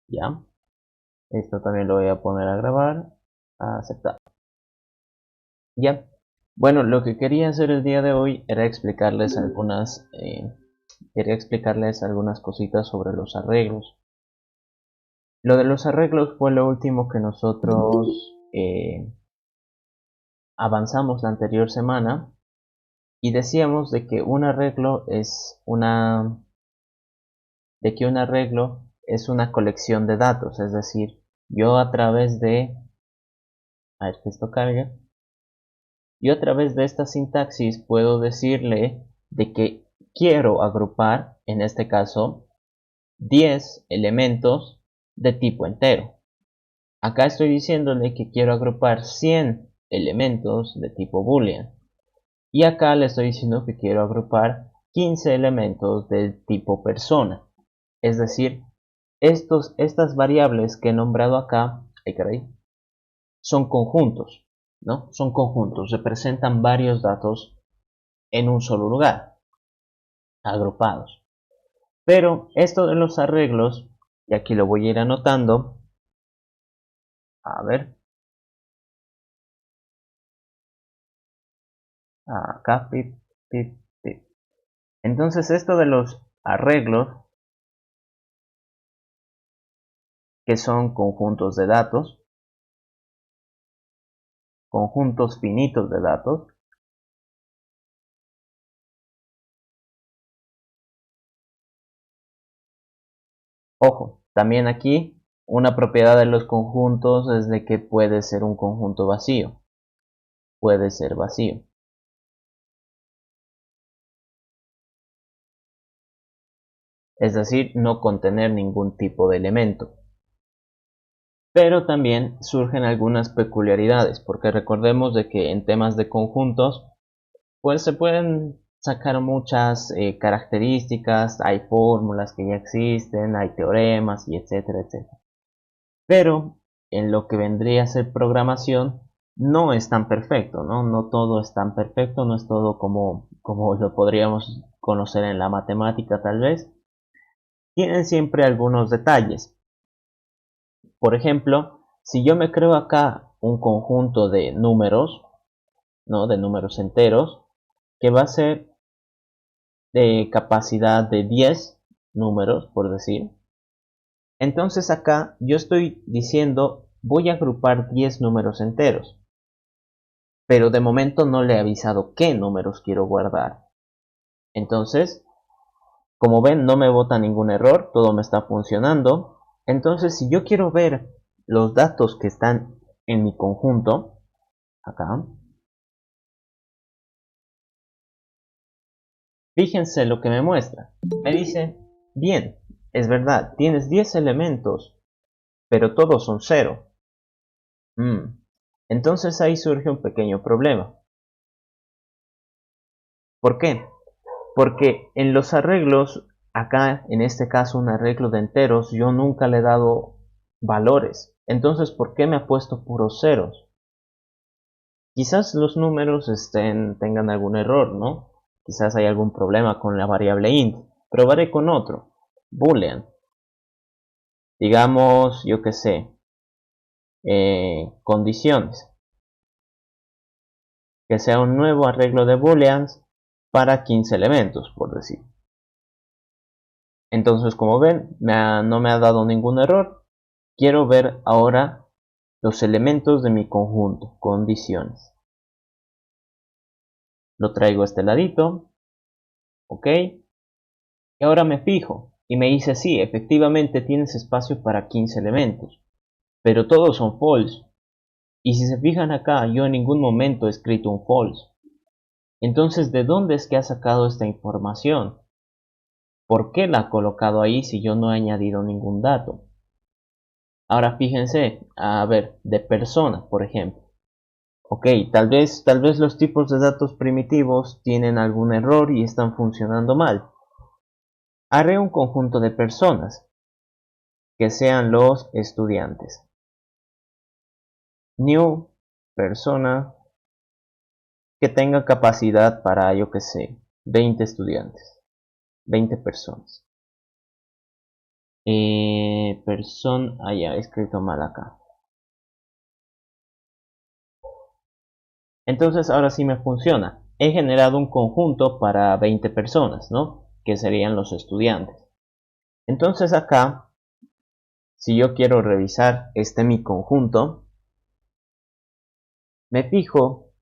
Ya, esto también lo voy a poner a grabar, a aceptar. Ya, bueno, lo que quería hacer el día de hoy era quería explicarles algunas cositas sobre los arreglos. Lo de los arreglos fue lo último que nosotros avanzamos la anterior semana y decíamos de que un arreglo es una colección de datos, es decir, yo a través de, a ver que esto cargue, yo a través de esta sintaxis puedo decirle de que quiero agrupar, en este caso, 10 elementos de tipo entero. Acá estoy diciéndole que quiero agrupar 100 elementos de tipo boolean. Y acá le estoy diciendo que quiero agrupar 15 elementos del tipo persona. Es decir, estas variables que he nombrado acá, son conjuntos, ¿no? Son conjuntos, representan varios datos en un solo lugar, agrupados. Pero esto de los arreglos, y aquí lo voy a ir anotando, a ver, acá, pip, pip, pip. Entonces esto de los arreglos, que son conjuntos de datos, conjuntos finitos de datos, ojo, también aquí una propiedad de los conjuntos es de que puede ser un conjunto vacío, puede ser vacío. Es decir, no contener ningún tipo de elemento. Pero también surgen algunas peculiaridades, porque recordemos de que en temas de conjuntos, pues se pueden sacar muchas características, hay fórmulas que ya existen, hay teoremas y etcétera, etcétera. Pero en lo que vendría a ser programación, no es tan perfecto, ¿no? No todo es tan perfecto, no es todo como lo podríamos conocer en la matemática tal vez. Tienen siempre algunos detalles. Por ejemplo, si yo me creo acá un conjunto de números, ¿no? De números enteros, que va a ser de capacidad de 10 números, por decir. Entonces acá yo estoy diciendo, voy a agrupar 10 números enteros, pero de momento no le he avisado qué números quiero guardar. Entonces, como ven, no me bota ningún error, todo me está funcionando. Entonces, si yo quiero ver los datos que están en mi conjunto, acá, fíjense lo que me muestra. Me dice, bien, es verdad, tienes 10 elementos, pero todos son cero. Entonces ahí surge un pequeño problema. ¿Por qué? Porque en los arreglos, acá en este caso un arreglo de enteros, yo nunca le he dado valores. Entonces, ¿por qué me ha puesto puros ceros? Quizás los números tengan algún error, ¿no? Quizás hay algún problema con la variable int. Probaré con otro, boolean. Digamos, yo qué sé, condiciones. Que sea un nuevo arreglo de booleans para 15 elementos, por decir. Entonces, como ven, no me ha dado ningún error. Quiero ver ahora los elementos de mi conjunto, condiciones. Lo traigo a este ladito, ok. Y ahora me fijo y me dice, sí, efectivamente tienes espacio para 15 elementos, pero todos son false. Y si se fijan acá, yo en ningún momento he escrito un false. Entonces, ¿de dónde es que ha sacado esta información? ¿Por qué la ha colocado ahí si yo no he añadido ningún dato? Ahora fíjense, a ver, de persona, por ejemplo. Ok, tal vez los tipos de datos primitivos tienen algún error y están funcionando mal. Haré un conjunto de personas que sean los estudiantes. New persona que tenga capacidad para, yo que sé, 20 estudiantes, 20 personas. persona haya escrito mal acá. Entonces ahora sí me funciona. He generado un conjunto para 20 personas, ¿no? Que serían los estudiantes. Entonces acá, si yo quiero revisar mi conjunto, me fijo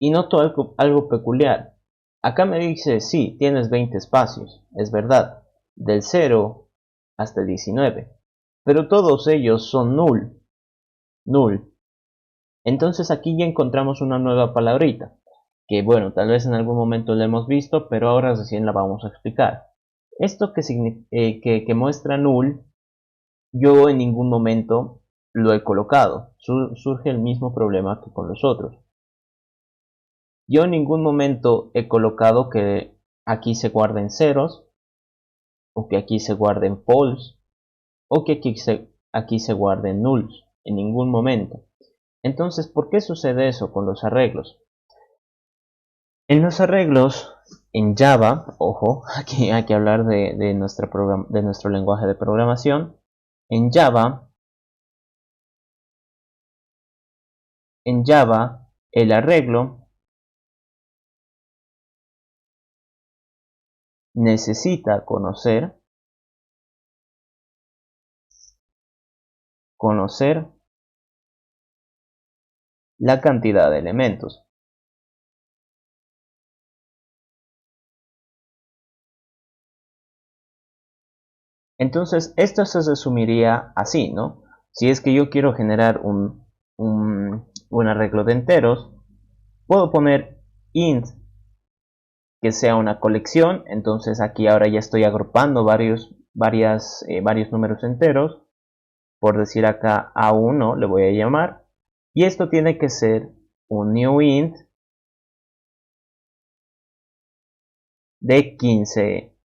y noto algo peculiar. Acá me dice, sí, tienes 20 espacios, es verdad, del 0 hasta el 19, pero todos ellos son null. Entonces aquí ya encontramos una nueva palabrita, que bueno, tal vez en algún momento la hemos visto, pero ahora recién la vamos a explicar. Esto que muestra null, yo en ningún momento lo he colocado. Surge el mismo problema que con los otros. Yo en ningún momento he colocado que aquí se guarden ceros, o que aquí se guarden false, o que aquí se guarden nulls. En ningún momento. Entonces, ¿por qué sucede eso con los arreglos? En los arreglos, en Java, ojo, aquí hay que hablar de nuestro lenguaje de programación. En Java, el arreglo necesita conocer la cantidad de elementos. Entonces, esto se resumiría así, ¿no? Si es que yo quiero generar un arreglo de enteros, puedo poner int que sea una colección. Entonces aquí ahora ya estoy agrupando varios números enteros. Por decir acá A1 le voy a llamar. Y esto tiene que ser un new int de 15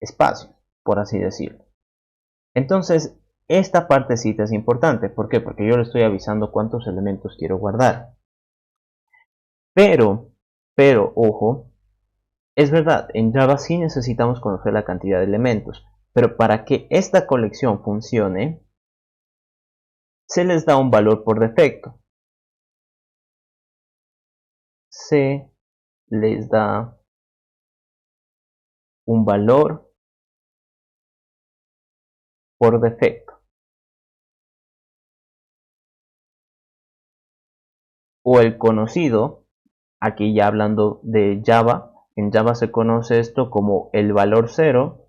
espacios, por así decirlo. Entonces, esta partecita es importante. ¿Por qué? Porque yo le estoy avisando cuántos elementos quiero guardar. Pero, ojo, es verdad, en Java sí necesitamos conocer la cantidad de elementos. Pero para que esta colección funcione, se les da un valor por defecto. Se les da un valor por defecto. O el conocido, aquí ya hablando de Java, en Java se conoce esto como el valor 0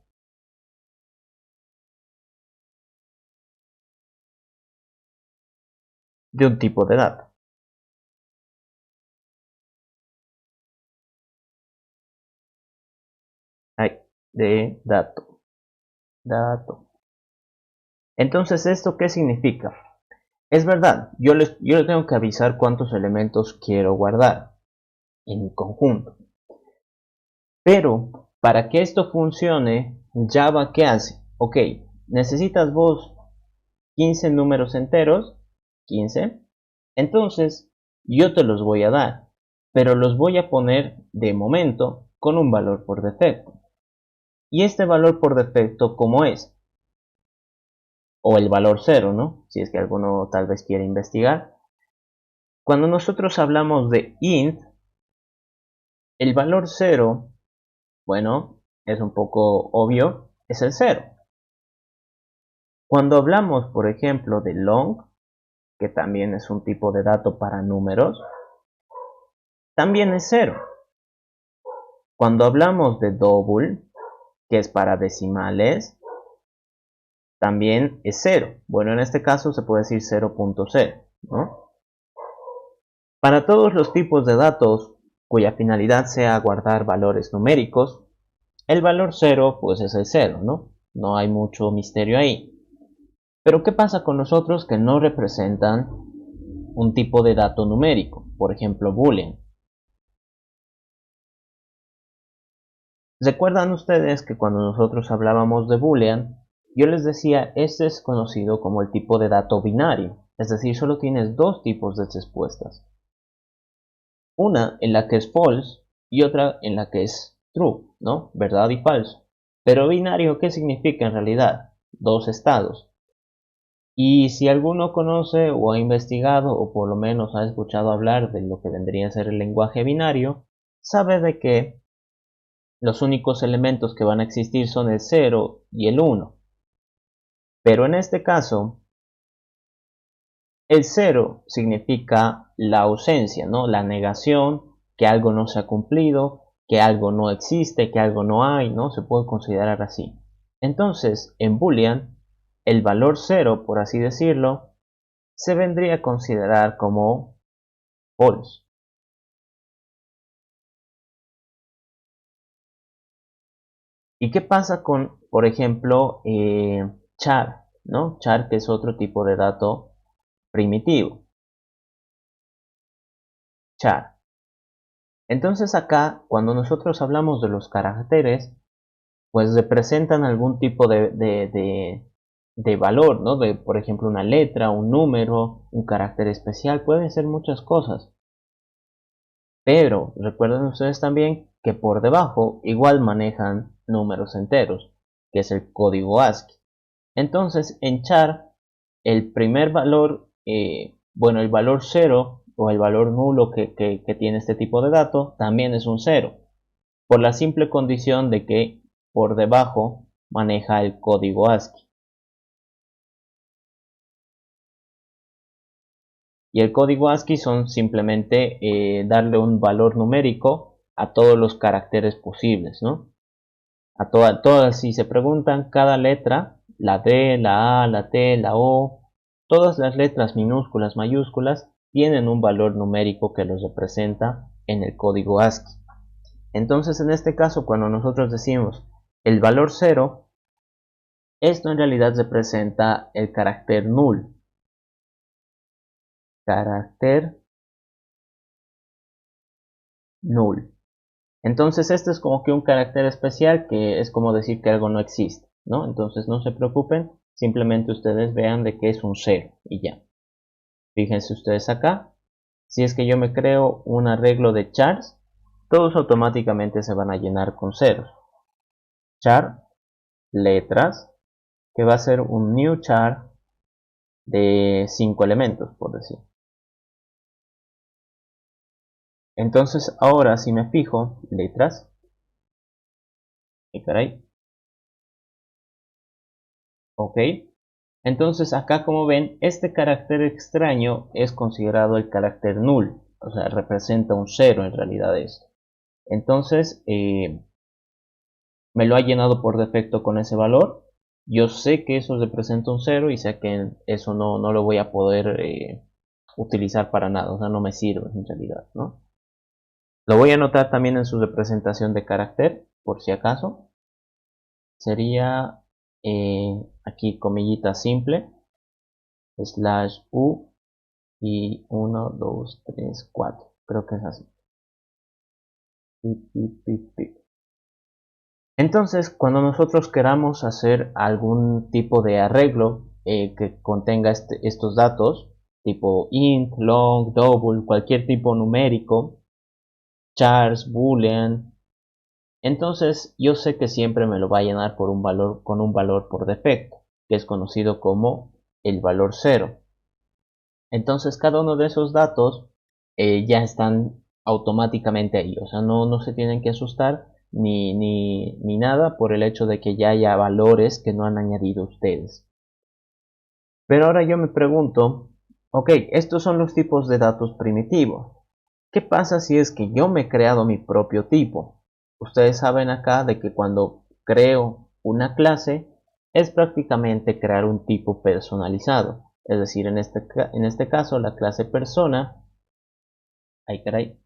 de un tipo de dato. De dato. Entonces, ¿esto qué significa? Es verdad, yo le tengo que avisar cuántos elementos quiero guardar en mi conjunto. Pero, para que esto funcione, Java, ¿qué hace? Ok, necesitas vos 15 números enteros, 15. Entonces, yo te los voy a dar, pero los voy a poner de momento con un valor por defecto. Y este valor por defecto, ¿cómo es? O el valor 0, ¿no? Si es que alguno tal vez quiere investigar. Cuando nosotros hablamos de int, el valor 0, bueno, es un poco obvio, es el 0. Cuando hablamos, por ejemplo, de long, que también es un tipo de dato para números, también es 0. Cuando hablamos de double, que es para decimales, también es 0. Bueno, en este caso se puede decir 0.0, ¿no? Para todos los tipos de datos cuya finalidad sea guardar valores numéricos, el valor 0 pues es el 0, ¿no? No hay mucho misterio ahí. Pero ¿qué pasa con los otros que no representan un tipo de dato numérico? Por ejemplo, boolean. ¿Recuerdan ustedes que cuando nosotros hablábamos de boolean, yo les decía, este es conocido como el tipo de dato binario, es decir, solo tienes dos tipos de respuestas. Una en la que es false y otra en la que es true, ¿no? Verdad y falso. Pero binario, ¿qué significa en realidad? dos estados. Y si alguno conoce o ha investigado o por lo menos ha escuchado hablar de lo que vendría a ser el lenguaje binario, sabe de que los únicos elementos que van a existir son el 0 y el 1. Pero en este caso, el 0 significa la ausencia, ¿no? La negación, que algo no se ha cumplido, que algo no existe, que algo no hay, ¿no? Se puede considerar así. Entonces, en Boolean, el valor 0, por así decirlo, se vendría a considerar como false. ¿Y qué pasa con, por ejemplo, char, ¿no? Char, que es otro tipo de dato primitivo. Char. Entonces acá, cuando nosotros hablamos de los caracteres, pues representan algún tipo de valor, ¿no? De, por ejemplo, una letra, un número, un carácter especial, pueden ser muchas cosas. Pero recuerden ustedes también que por debajo igual manejan números enteros, que es el código ASCII. Entonces en char, el primer valor, bueno, el valor 0 o el valor nulo que tiene este tipo de dato también es un 0, por la simple condición de que por debajo maneja el código ASCII. Y el código ASCII son simplemente darle un valor numérico a todos los caracteres posibles, ¿no? A todas, si se preguntan, cada letra, la D, la A, la T, la O, todas las letras minúsculas, mayúsculas, tienen un valor numérico que los representa en el código ASCII. Entonces, en este caso, cuando nosotros decimos el valor 0, esto en realidad representa el carácter null. Carácter null. Entonces este es como que un carácter especial que es como decir que algo no existe, ¿no? Entonces no se preocupen, simplemente ustedes vean de que es un 0 y ya. Fíjense ustedes acá, si es que yo me creo un arreglo de chars, todos automáticamente se van a llenar con ceros. Char, letras, que va a ser un new char de 5 elementos, por decir. Entonces ahora si me fijo, letras, y caray, ok. Entonces acá como ven, este carácter extraño es considerado el carácter null, o sea, representa un 0 en realidad esto. Entonces me lo ha llenado por defecto con ese valor. Yo sé que eso representa un 0 y sé que eso no lo voy a poder utilizar para nada, o sea, no me sirve en realidad, ¿no? Lo voy a anotar también en su representación de carácter, por si acaso. Sería aquí comillita simple, slash u y 1, 2, 3, 4. Creo que es así. Entonces, cuando nosotros queramos hacer algún tipo de arreglo que contenga estos datos, tipo int, long, double, cualquier tipo numérico, chars, boolean, entonces yo sé que siempre me lo va a llenar por un valor, con un valor por defecto, que es conocido como el valor 0. Entonces cada uno de esos datos ya están automáticamente ahí, o sea, no se tienen que asustar ni nada por el hecho de que ya haya valores que no han añadido ustedes. Pero ahora yo me pregunto, ok, estos son los tipos de datos primitivos. ¿Qué pasa si es que yo me he creado mi propio tipo? Ustedes saben acá de que cuando creo una clase es prácticamente crear un tipo personalizado. Es decir, en este caso la clase persona, ay caray,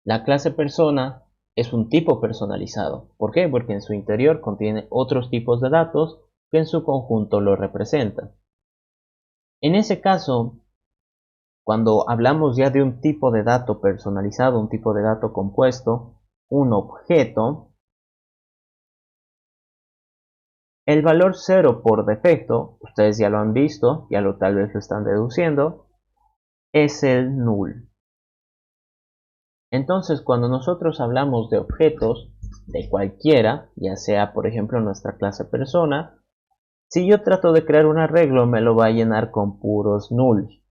la clase persona es un tipo personalizado. ¿Por qué? Porque en su interior contiene otros tipos de datos que en su conjunto lo representan. En ese caso, cuando hablamos ya de un tipo de dato personalizado, un tipo de dato compuesto, un objeto, el valor 0 por defecto, ustedes ya lo han visto, tal vez lo están deduciendo, es el null. Entonces, cuando nosotros hablamos de objetos de cualquiera, ya sea por ejemplo nuestra clase persona, Si yo trato de crear un arreglo, me lo va a llenar con puros null.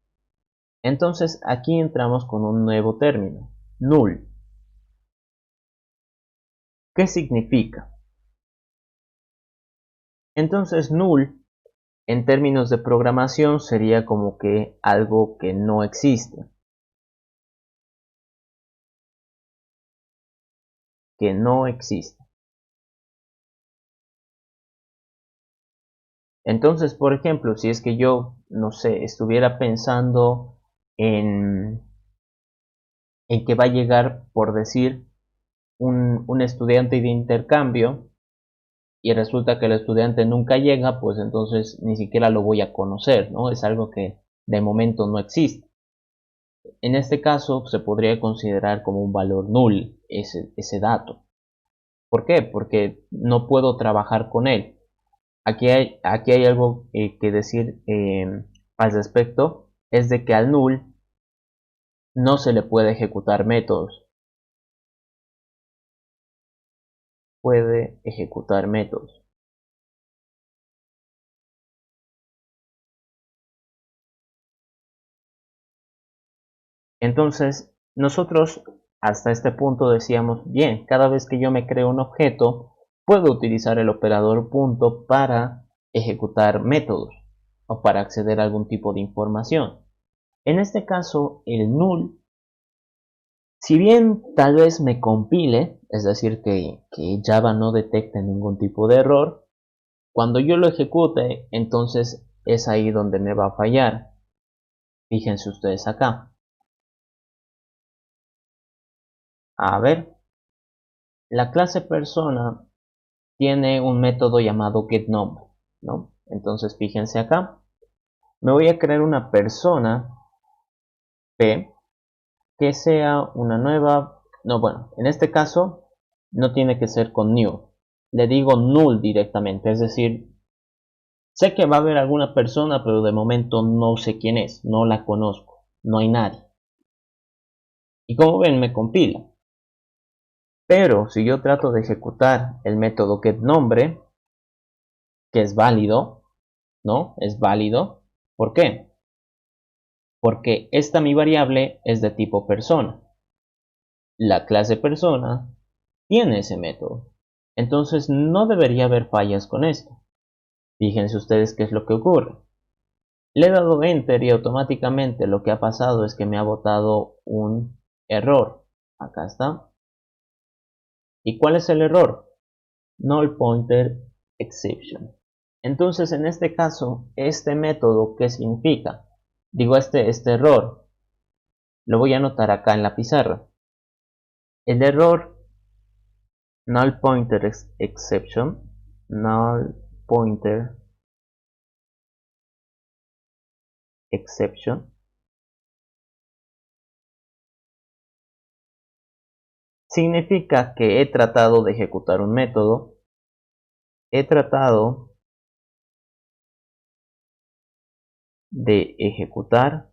Entonces aquí entramos con un nuevo término, null. ¿Qué significa? Entonces null en términos de programación sería como que algo que no existe. Que no existe. Entonces, por ejemplo, si es que yo, no sé, estuviera pensando en, en que va a llegar, por decir, un estudiante de intercambio y resulta que el estudiante nunca llega, pues entonces ni siquiera lo voy a conocer, ¿no? Es algo que de momento no existe. En este caso se podría considerar como un valor null ese dato. ¿Por qué? Porque no puedo trabajar con él. Aquí hay algo que decir al respecto, es de que al null no se le puede ejecutar métodos. Puede ejecutar métodos. Entonces, nosotros hasta este punto decíamos, bien, cada vez que yo me creo un objeto, puedo utilizar el operador punto para ejecutar métodos o para acceder a algún tipo de información. En este caso, el null, si bien tal vez me compile, es decir, que Java no detecte ningún tipo de error, cuando yo lo ejecute, entonces es ahí donde me va a fallar. Fíjense ustedes acá. A ver, la clase persona tiene un método llamado getNumber, ¿no? Entonces fíjense acá, me voy a crear una persona P que sea una nueva, no, bueno, en este caso no tiene que ser con new, le digo null directamente, es decir, sé que va a haber alguna persona, pero de momento no sé quién es, no la conozco, no hay nadie. Y como ven, me compila. Pero si yo trato de ejecutar el método getNombre, que es válido, ¿no? Es válido. ¿Por qué? Porque esta mi variable es de tipo persona. La clase persona tiene ese método. Entonces no debería haber fallas con esto. Fíjense ustedes qué es lo que ocurre. Le he dado enter y automáticamente lo que ha pasado es que me ha botado un error. Acá está. ¿Y cuál es el error? Null pointer exception. Entonces en este caso, este método, ¿qué significa? Digo este error. Lo voy a anotar acá en la pizarra. El error null pointer exception, null pointer exception, significa que he tratado de ejecutar un método, he tratado de ejecutar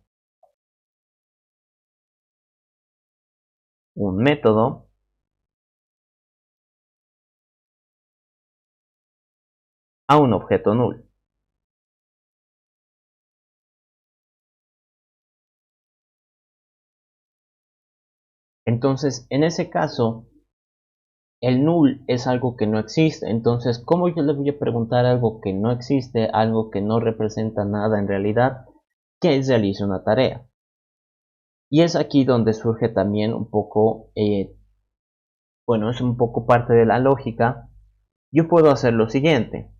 un método a un objeto null. Entonces, en ese caso, el null es algo que no existe. Entonces, ¿cómo yo le voy a preguntar algo que no existe, algo que no representa nada en realidad, que realice una tarea? Y es aquí donde surge también un poco, bueno, es un poco parte de la lógica. Yo puedo hacer lo siguiente.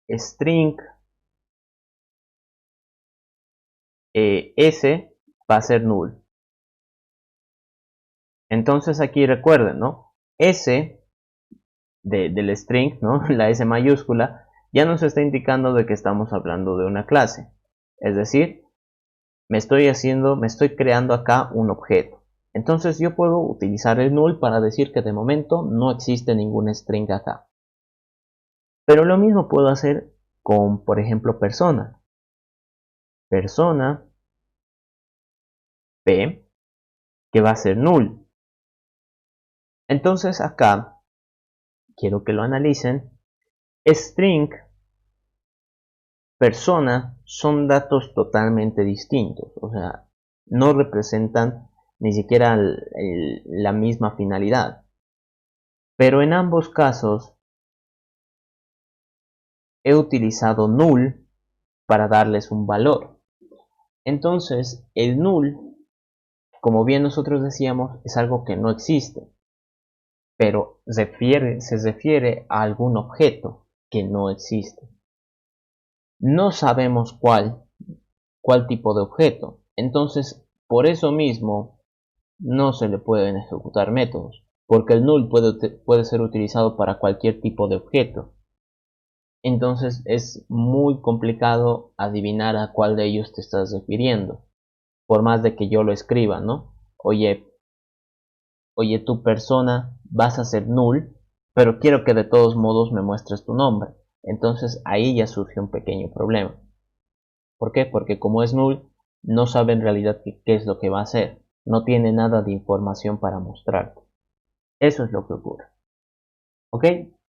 String s va a ser null. Entonces aquí recuerden, ¿no? S del string, ¿no? La S mayúscula, ya nos está indicando de que estamos hablando de una clase. Es decir, me estoy creando acá un objeto. Entonces yo puedo utilizar el null para decir que de momento no existe ningún string acá. Pero lo mismo puedo hacer con, por ejemplo, persona. Persona P, que va a ser null. Entonces acá, quiero que lo analicen, string persona son datos totalmente distintos, o sea, no representan ni siquiera la misma finalidad. Pero en ambos casos he utilizado null para darles un valor. Entonces, el null, como bien nosotros decíamos, es algo que no existe, pero se refiere a algún objeto que no existe. No sabemos cuál tipo de objeto. Entonces, por eso mismo, no se le pueden ejecutar métodos, porque el null puede ser utilizado para cualquier tipo de objeto. Entonces es muy complicado adivinar a cuál de ellos te estás refiriendo, por más de que yo lo escriba, ¿no? Oye, tu persona vas a ser null, pero quiero que de todos modos me muestres tu nombre. Entonces ahí ya surge un pequeño problema. ¿Por qué? Porque como es null, no sabe en realidad qué es lo que va a hacer. No tiene nada de información para mostrarte. Eso es lo que ocurre. ¿Ok?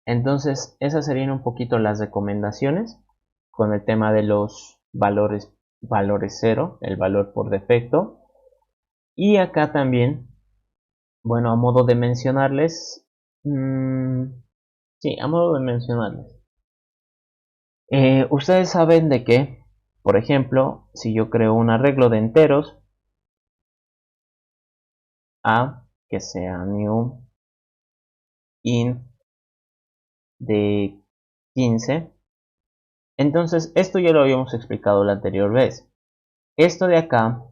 Entonces, esas serían un poquito las recomendaciones con el tema de los valores cero, el valor por defecto. Y acá también, bueno, a modo de mencionarles, sí, a modo de mencionarles. Ustedes saben de que, por ejemplo, si yo creo un arreglo de enteros, a que sea new int de 15, entonces esto ya lo habíamos explicado la anterior vez. Esto de acá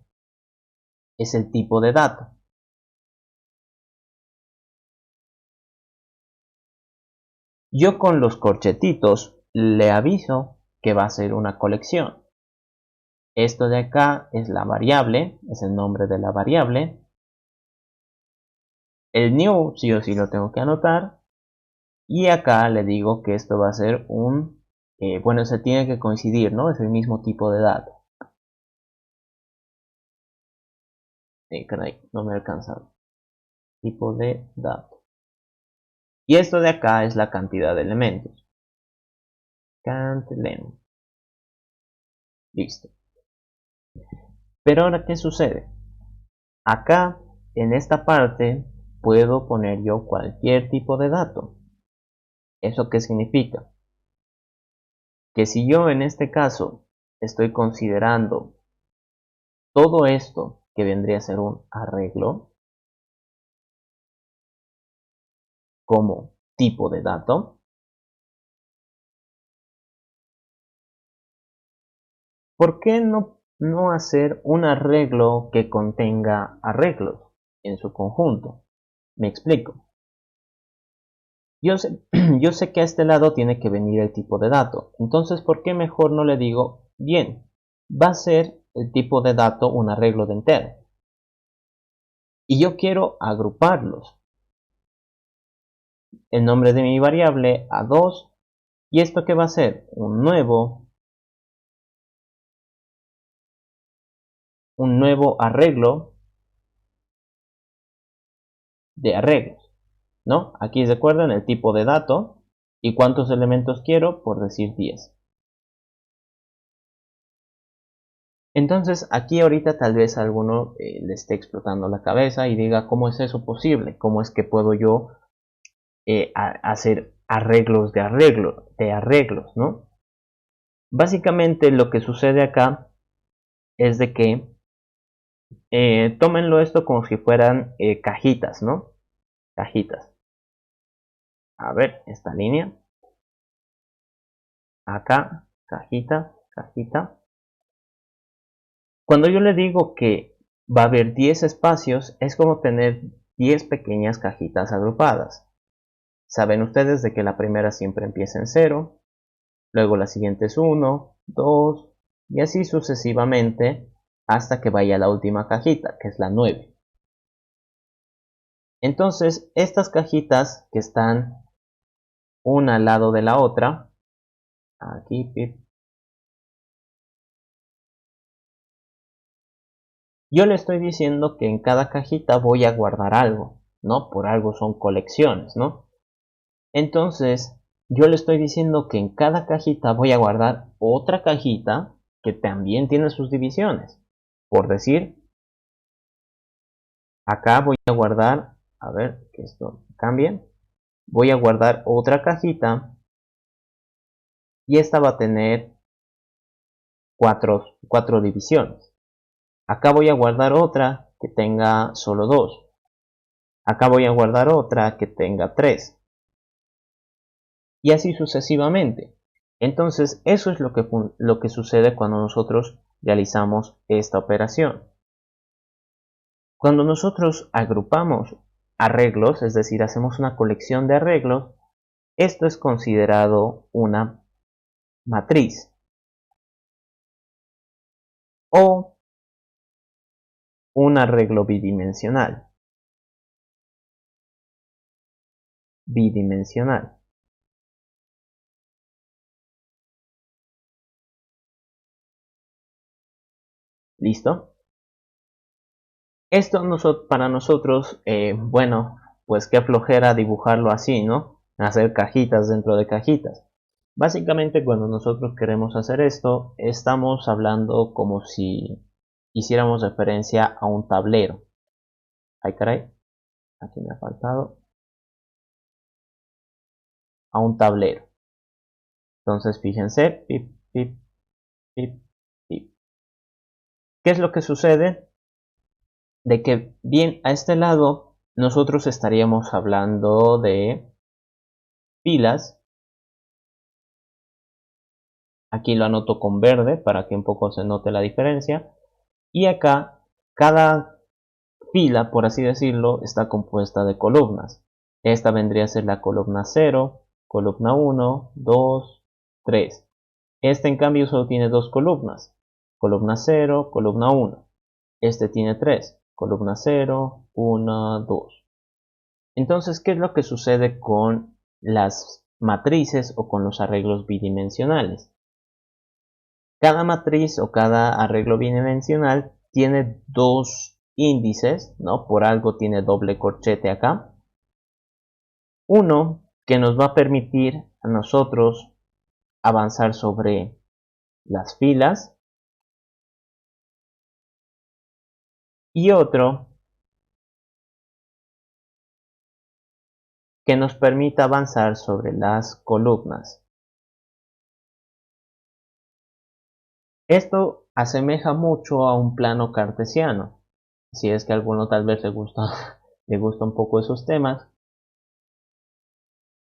es el tipo de dato. Yo con los corchetitos le aviso que va a ser una colección. Esto de acá es la variable, es el nombre de la variable. El new sí o sí lo tengo que anotar. Y acá le digo que esto va a ser un, bueno, se tiene que coincidir, ¿no? Es el mismo tipo de dato. Caray, no me ha alcanzado. Tipo de dato. Y esto de acá es la cantidad de elementos. Cantlen. Listo. Pero ahora, ¿qué sucede? Acá, en esta parte, puedo poner yo cualquier tipo de dato. ¿Eso qué significa? Que si yo en este caso estoy considerando todo esto que vendría a ser un arreglo como tipo de dato, ¿por qué no hacer un arreglo que contenga arreglos en su conjunto? Me explico. Yo sé, yo sé que a este lado tiene que venir el tipo de dato. Entonces, ¿por qué mejor no le digo, bien, va a ser el tipo de dato un arreglo de entero? Y yo quiero agruparlos. El nombre de mi variable a2. ¿Y esto qué va a ser? Un nuevo arreglo de arreglos, ¿no? Aquí recuerden el tipo de dato y cuántos elementos quiero, por decir 10. Entonces aquí ahorita tal vez a alguno le esté explotando la cabeza y diga, ¿cómo es eso posible? ¿Cómo es que puedo yo hacer arreglos de arreglos, ¿no? Básicamente lo que sucede acá es de que tómenlo esto como si fueran cajitas, ¿no? Cajitas. A ver, esta línea. Acá, cajita, cajita. Cuando yo le digo que va a haber 10 espacios, es como tener 10 pequeñas cajitas agrupadas. Saben ustedes de que la primera siempre empieza en 0, luego la siguiente es 1, 2, y así sucesivamente hasta que vaya a la última cajita, que es la 9. Entonces, estas cajitas que están una al lado de la otra, aquí, yo le estoy diciendo que en cada cajita voy a guardar algo, ¿no? Por algo son colecciones, ¿no? Entonces, yo le estoy diciendo que en cada cajita voy a guardar otra cajita que también tiene sus divisiones. Por decir, acá voy a guardar, a ver que esto cambie, voy a guardar otra cajita y esta va a tener cuatro divisiones. Acá voy a guardar otra que tenga solo 2. Acá voy a guardar otra que tenga 3. Y así sucesivamente. Entonces, eso es lo que sucede cuando nosotros realizamos esta operación. Cuando nosotros agrupamos arreglos, es decir, hacemos una colección de arreglos, esto es considerado una matriz o un arreglo bidimensional. ¿Listo? Esto para nosotros, bueno, pues qué flojera dibujarlo así, ¿no? Hacer cajitas dentro de cajitas. Básicamente cuando nosotros queremos hacer esto, estamos hablando como si hiciéramos referencia a un tablero. Ay, caray, aquí me ha faltado. A un tablero. Entonces fíjense, pip, pip, pip, pip. ¿Qué es lo que sucede? De que bien a este lado nosotros estaríamos hablando de filas. Aquí lo anoto con verde para que un poco se note la diferencia. Y acá cada fila, por así decirlo, está compuesta de columnas. Esta vendría a ser la columna 0, columna 1, 2, 3. Este en cambio solo tiene dos columnas. Columna 0, columna 1. Este tiene 3. Columna 0, 1, 2. Entonces, ¿qué es lo que sucede con las matrices o con los arreglos bidimensionales? Cada matriz o cada arreglo bidimensional tiene dos índices, ¿no? Por algo tiene doble corchete acá. Uno que nos va a permitir a nosotros avanzar sobre las filas y otro que nos permita avanzar sobre las columnas. Esto asemeja mucho a un plano cartesiano. Si es que a alguno tal vez le gusta, le gusta un poco esos temas.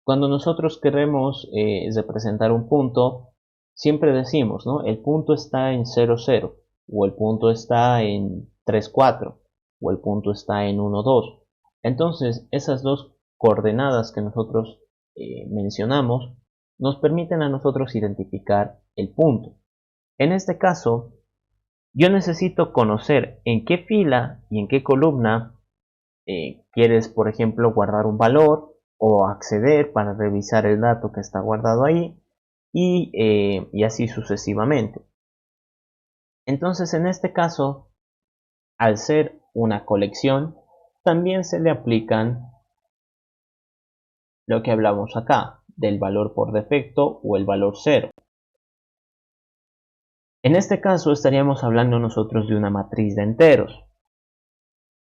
Cuando nosotros queremos representar un punto, siempre decimos, ¿no? El punto está en 0, 0, o el punto está en 3, 4, o el punto está en 1, 2. Entonces, esas dos coordenadas que nosotros mencionamos nos permiten a nosotros identificar el punto. En este caso, yo necesito conocer en qué fila y en qué columna quieres, por ejemplo, guardar un valor o acceder para revisar el dato que está guardado ahí y así sucesivamente. Entonces, en este caso, al ser una colección, también se le aplican lo que hablamos acá, del valor por defecto o el valor cero. En este caso estaríamos hablando nosotros de una matriz de enteros.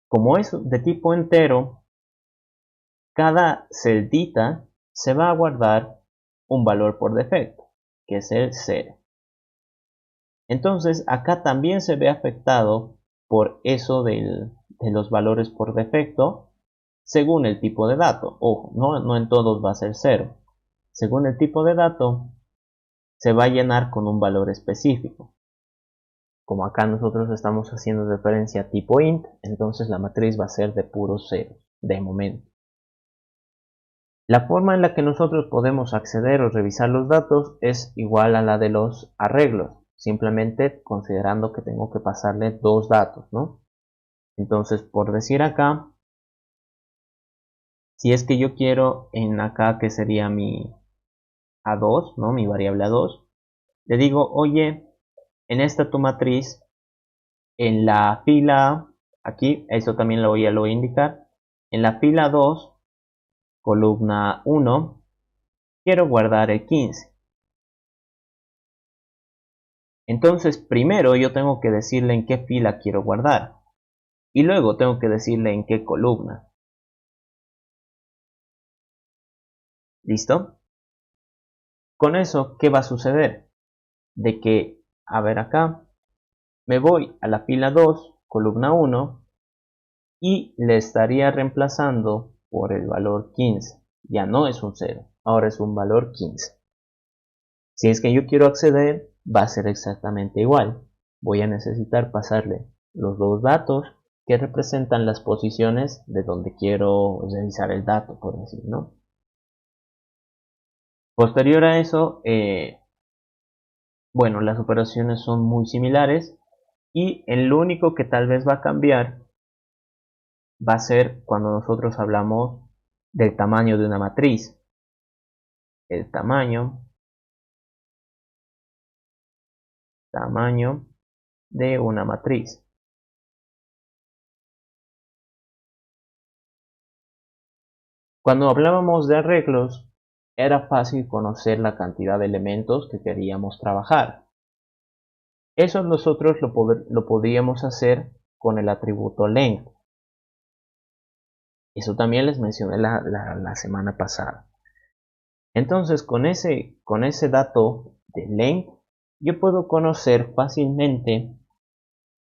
Como es de tipo entero, cada celdita se va a guardar un valor por defecto, que es el 0. Entonces acá también se ve afectado por eso de los valores por defecto según el tipo de dato. Ojo, no en todos va a ser 0. Según el tipo de dato se va a llenar con un valor específico. Como acá nosotros estamos haciendo referencia a tipo int, entonces la matriz va a ser de puros ceros, de momento. La forma en la que nosotros podemos acceder o revisar los datos es igual a la de los arreglos, simplemente considerando que tengo que pasarle dos datos, ¿no? Entonces, por decir acá, si es que yo quiero en acá que sería mi A2, ¿no? Mi variable A2, le digo, oye, en esta tu matriz, en la fila, aquí, eso también lo voy a indicar, en la fila 2, columna 1, quiero guardar el 15. Entonces primero yo tengo que decirle en qué fila quiero guardar y luego tengo que decirle en qué columna. ¿Listo? Con eso, ¿qué va a suceder? De que, a ver acá, me voy a la fila 2, columna 1 y le estaría reemplazando por el valor 15. Ya no es un 0, ahora es un valor 15. Si es que yo quiero acceder, va a ser exactamente igual. Voy a necesitar pasarle los dos datos que representan las posiciones de donde quiero revisar el dato, por decir, ¿no? Posterior a eso, bueno, las operaciones son muy similares y el único que tal vez va a cambiar va a ser cuando nosotros hablamos del tamaño de una matriz. El tamaño de una matriz. Cuando hablábamos de arreglos, era fácil conocer la cantidad de elementos que queríamos trabajar. Eso nosotros lo podíamos hacer con el atributo length. Eso también les mencioné la semana pasada. Entonces, con ese dato de length, yo puedo conocer fácilmente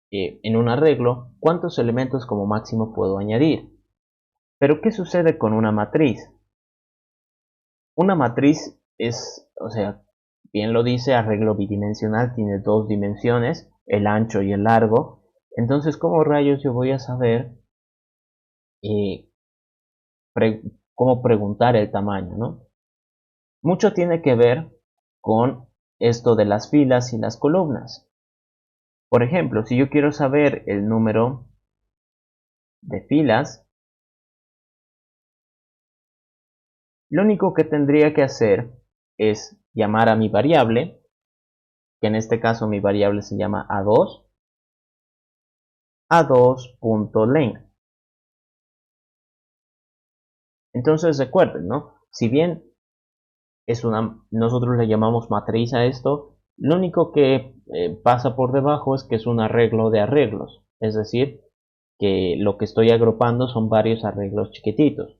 en un arreglo cuántos elementos como máximo puedo añadir. Pero ¿qué sucede con una matriz? Una matriz es, o sea, bien lo dice, arreglo bidimensional, tiene dos dimensiones, el ancho y el largo. Entonces, ¿cómo rayos yo voy a saber eh, cómo preguntar el tamaño, ¿no? Mucho tiene que ver con esto de las filas y las columnas. Por ejemplo, si yo quiero saber el número de filas, lo único que tendría que hacer es llamar a mi variable, que en este caso mi variable se llama a2.length. Entonces recuerden, ¿no? Si bien nosotros le llamamos matriz a esto, lo único que pasa por debajo es que es un arreglo de arreglos, es decir, que lo que estoy agrupando son varios arreglos chiquititos.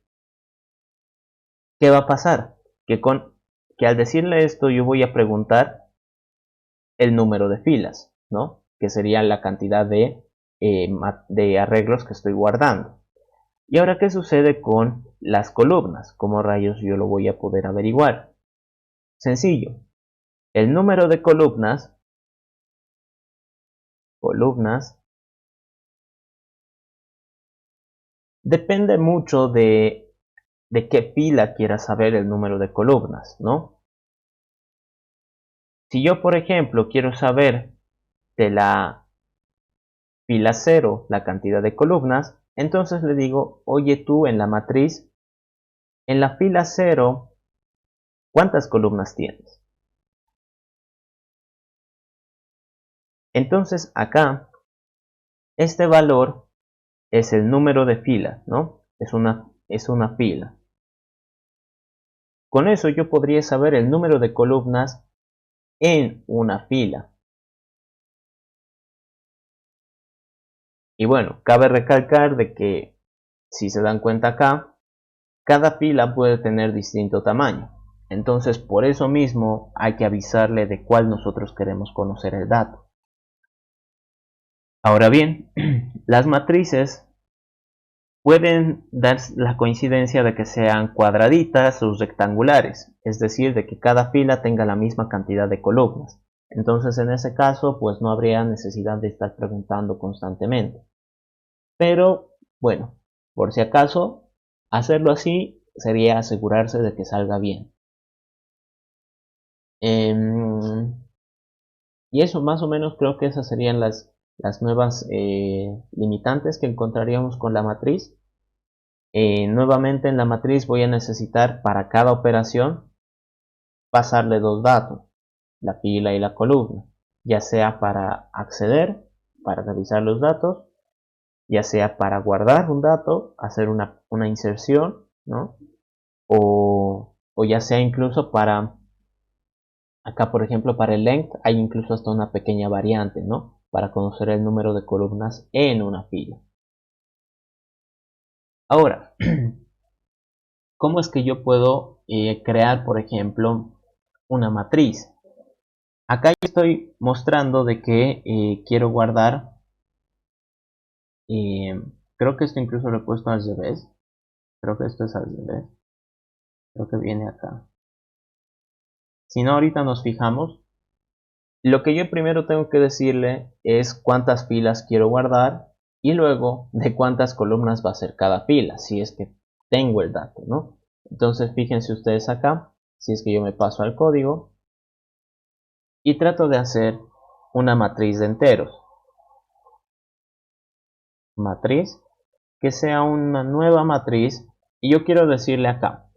¿Qué va a pasar? Que al decirle esto yo voy a preguntar el número de filas, ¿no? Que sería la cantidad de arreglos que estoy guardando. ¿Y ahora qué sucede con las columnas? ¿Cómo rayos yo lo voy a poder averiguar? Sencillo. El número de columnas depende mucho de qué fila quiera saber el número de columnas, ¿no? Si yo, por ejemplo, quiero saber de la fila 0 la cantidad de columnas, entonces le digo, oye tú en la matriz, en la fila 0, ¿cuántas columnas tienes? Entonces acá, este valor es el número de filas, ¿no? Es una fila. Con eso yo podría saber el número de columnas en una fila. Y bueno, cabe recalcar de que, si se dan cuenta acá, cada fila puede tener distinto tamaño. Entonces, por eso mismo hay que avisarle de cuál nosotros queremos conocer el dato. Ahora bien, las matrices pueden dar la coincidencia de que sean cuadraditas o rectangulares, es decir, de que cada fila tenga la misma cantidad de columnas. Entonces, en ese caso, pues no habría necesidad de estar preguntando constantemente. Pero, bueno, por si acaso, hacerlo así sería asegurarse de que salga bien. Y eso, más o menos, creo que esas serían las nuevas limitantes que encontraríamos con la matriz. Nuevamente en la matriz voy a necesitar para cada operación pasarle dos datos, la fila y la columna, ya sea para acceder, para revisar los datos, ya sea para guardar un dato, hacer una inserción, ¿no? O o ya sea incluso para, acá por ejemplo para el length hay incluso hasta una pequeña variante, ¿no? Para conocer el número de columnas en una fila. Ahora, ¿cómo es que yo puedo crear, por ejemplo, una matriz? Acá yo estoy mostrando de que quiero guardar, eh, creo que esto incluso lo he puesto al revés, creo que esto es al revés, creo que viene acá. Si no, ahorita nos fijamos. Lo que yo primero tengo que decirle es cuántas filas quiero guardar y luego de cuántas columnas va a ser cada fila, si es que tengo el dato, ¿no? Entonces fíjense ustedes acá, si es que yo me paso al código y trato de hacer una matriz de enteros. Matriz, que sea una nueva matriz y yo quiero decirle acá,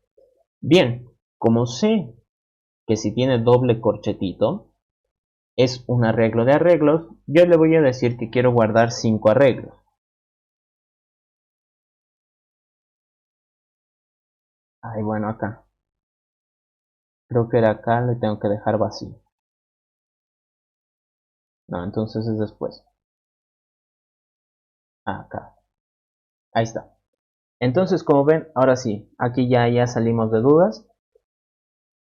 bien, como sé que si tiene doble corchetito, es un arreglo de arreglos, yo le voy a decir que quiero guardar 5 arreglos. Ay, bueno, acá. Creo que era acá, le tengo que dejar vacío. No, entonces es después. Acá. Ahí está. Entonces, como ven, ahora sí, aquí ya salimos de dudas.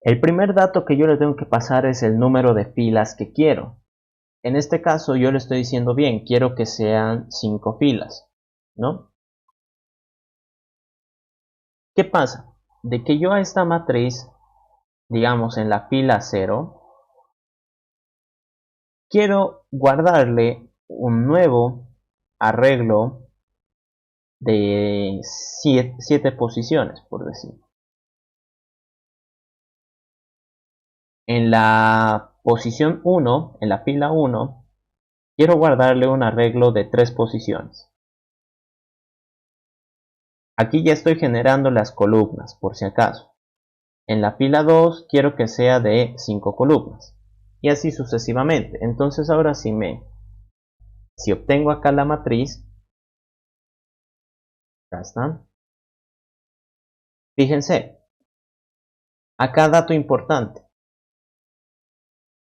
El primer dato que yo le tengo que pasar es el número de filas que quiero. En este caso yo le estoy diciendo bien, quiero que sean 5 filas, ¿no? ¿Qué pasa? De que yo a esta matriz, digamos en la fila 0, quiero guardarle un nuevo arreglo de 7 posiciones, por decir. En la posición 1, en la fila 1, quiero guardarle un arreglo de 3 posiciones. Aquí ya estoy generando las columnas, por si acaso. En la fila 2 quiero que sea de 5 columnas. Y así sucesivamente. Entonces ahora si obtengo acá la matriz, acá está. Fíjense, acá dato importante.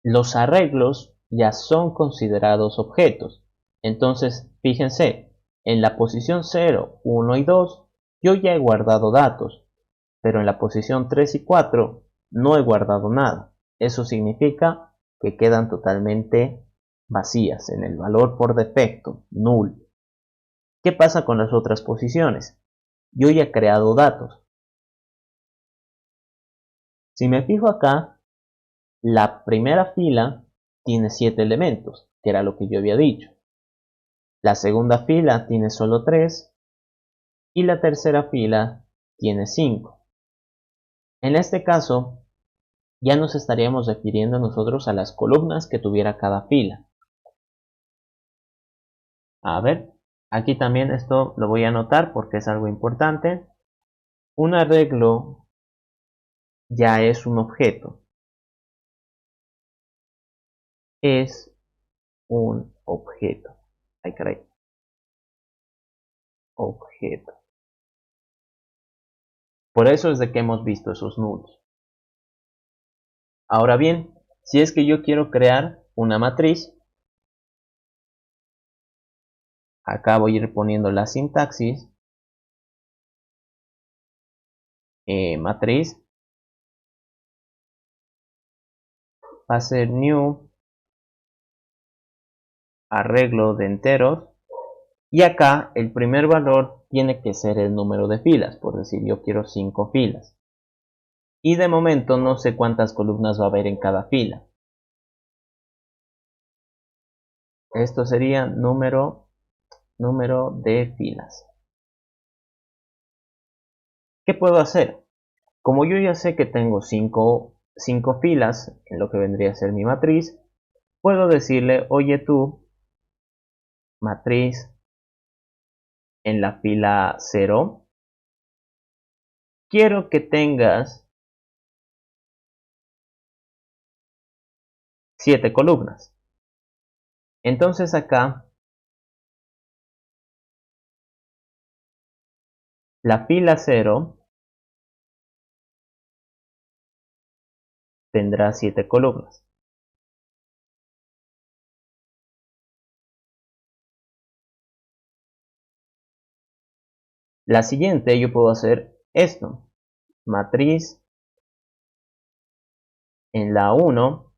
Los arreglos ya son considerados objetos. Entonces, fíjense, en la posición 0, 1 y 2, yo ya he guardado datos, pero en la posición 3 y 4 no he guardado nada. Eso significa que quedan totalmente vacías en el valor por defecto, null. ¿Qué pasa con las otras posiciones? Yo ya he creado datos. Si me fijo acá, la primera fila tiene 7 elementos, que era lo que yo había dicho. La segunda fila tiene solo 3 y la tercera fila tiene 5. En este caso, ya nos estaríamos refiriendo nosotros a las columnas que tuviera cada fila. A ver, aquí también esto lo voy a anotar porque es algo importante. Un arreglo ya es un objeto. Es un objeto. Ay, caray. Objeto. Por eso es de que hemos visto esos nulos. Ahora bien, si es que yo quiero crear una matriz, acá voy a ir poniendo la sintaxis, matriz, va a ser new, arreglo de enteros, y acá el primer valor tiene que ser el número de filas, por decir yo quiero 5 filas. Y de momento no sé cuántas columnas va a haber en cada fila. Esto sería número de filas. ¿Qué puedo hacer? Como yo ya sé que tengo 5 filas en lo que vendría a ser mi matriz, puedo decirle, oye tú, matriz en la fila 0, quiero que tengas 7 columnas. Entonces acá, la fila 0 tendrá 7 columnas. La siguiente yo puedo hacer esto, matriz en la 1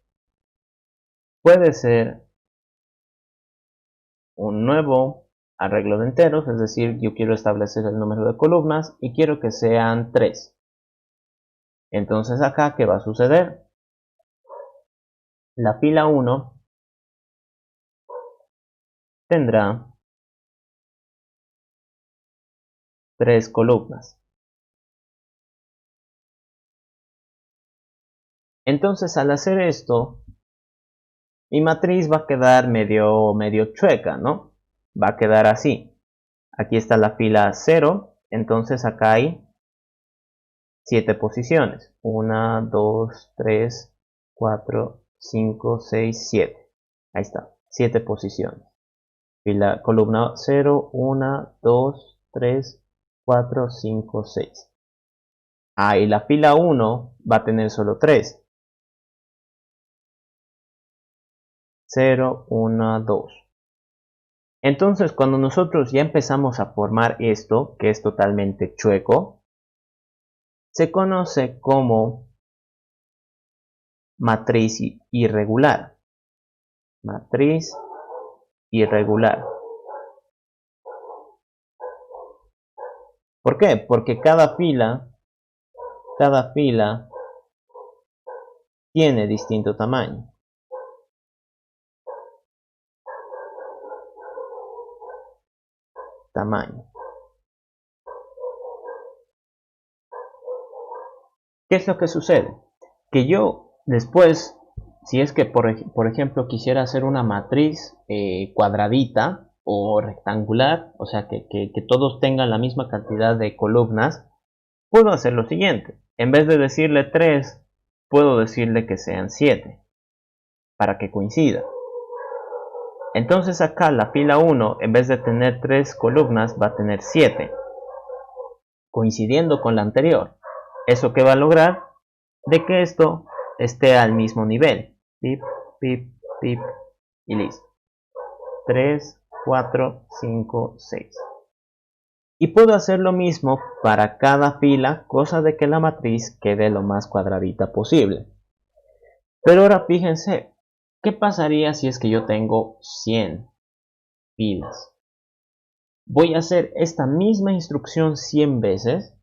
puede ser un nuevo arreglo de enteros, es decir, yo quiero establecer el número de columnas y quiero que sean 3. Entonces acá, ¿qué va a suceder? La fila 1 tendrá 3 columnas. Entonces al hacer esto, mi matriz va a quedar medio chueca, ¿no? Va a quedar así. Aquí está la fila 0, entonces acá hay 7 posiciones. 1, 2, 3, 4, 5, 6, 7. Ahí está, 7 posiciones. Columna 0, 1, 2, 3, 4, 5, 6. Y la fila 1 va a tener solo 3. 0, 1, 2. Entonces, cuando nosotros ya empezamos a formar esto, que es totalmente chueco, se conoce como matriz irregular. Matriz irregular. ¿Por qué? Porque cada fila tiene distinto tamaño. ¿Qué es lo que sucede? Que yo después, si es que por ejemplo quisiera hacer una matriz cuadradita o rectangular, o sea que todos tengan la misma cantidad de columnas, puedo hacer lo siguiente. En vez de decirle 3, puedo decirle que sean 7, para que coincida. Entonces acá la fila 1, en vez de tener 3 columnas, va a tener 7, coincidiendo con la anterior. ¿Eso qué va a lograr? De que esto esté al mismo nivel. Pip, pip, pip, y listo. 3, 4, 5, 6. Y puedo hacer lo mismo para cada fila, cosa de que la matriz quede lo más cuadradita posible. Pero ahora fíjense, ¿qué pasaría si es que yo tengo 100 filas? Voy a hacer esta misma instrucción 100 veces.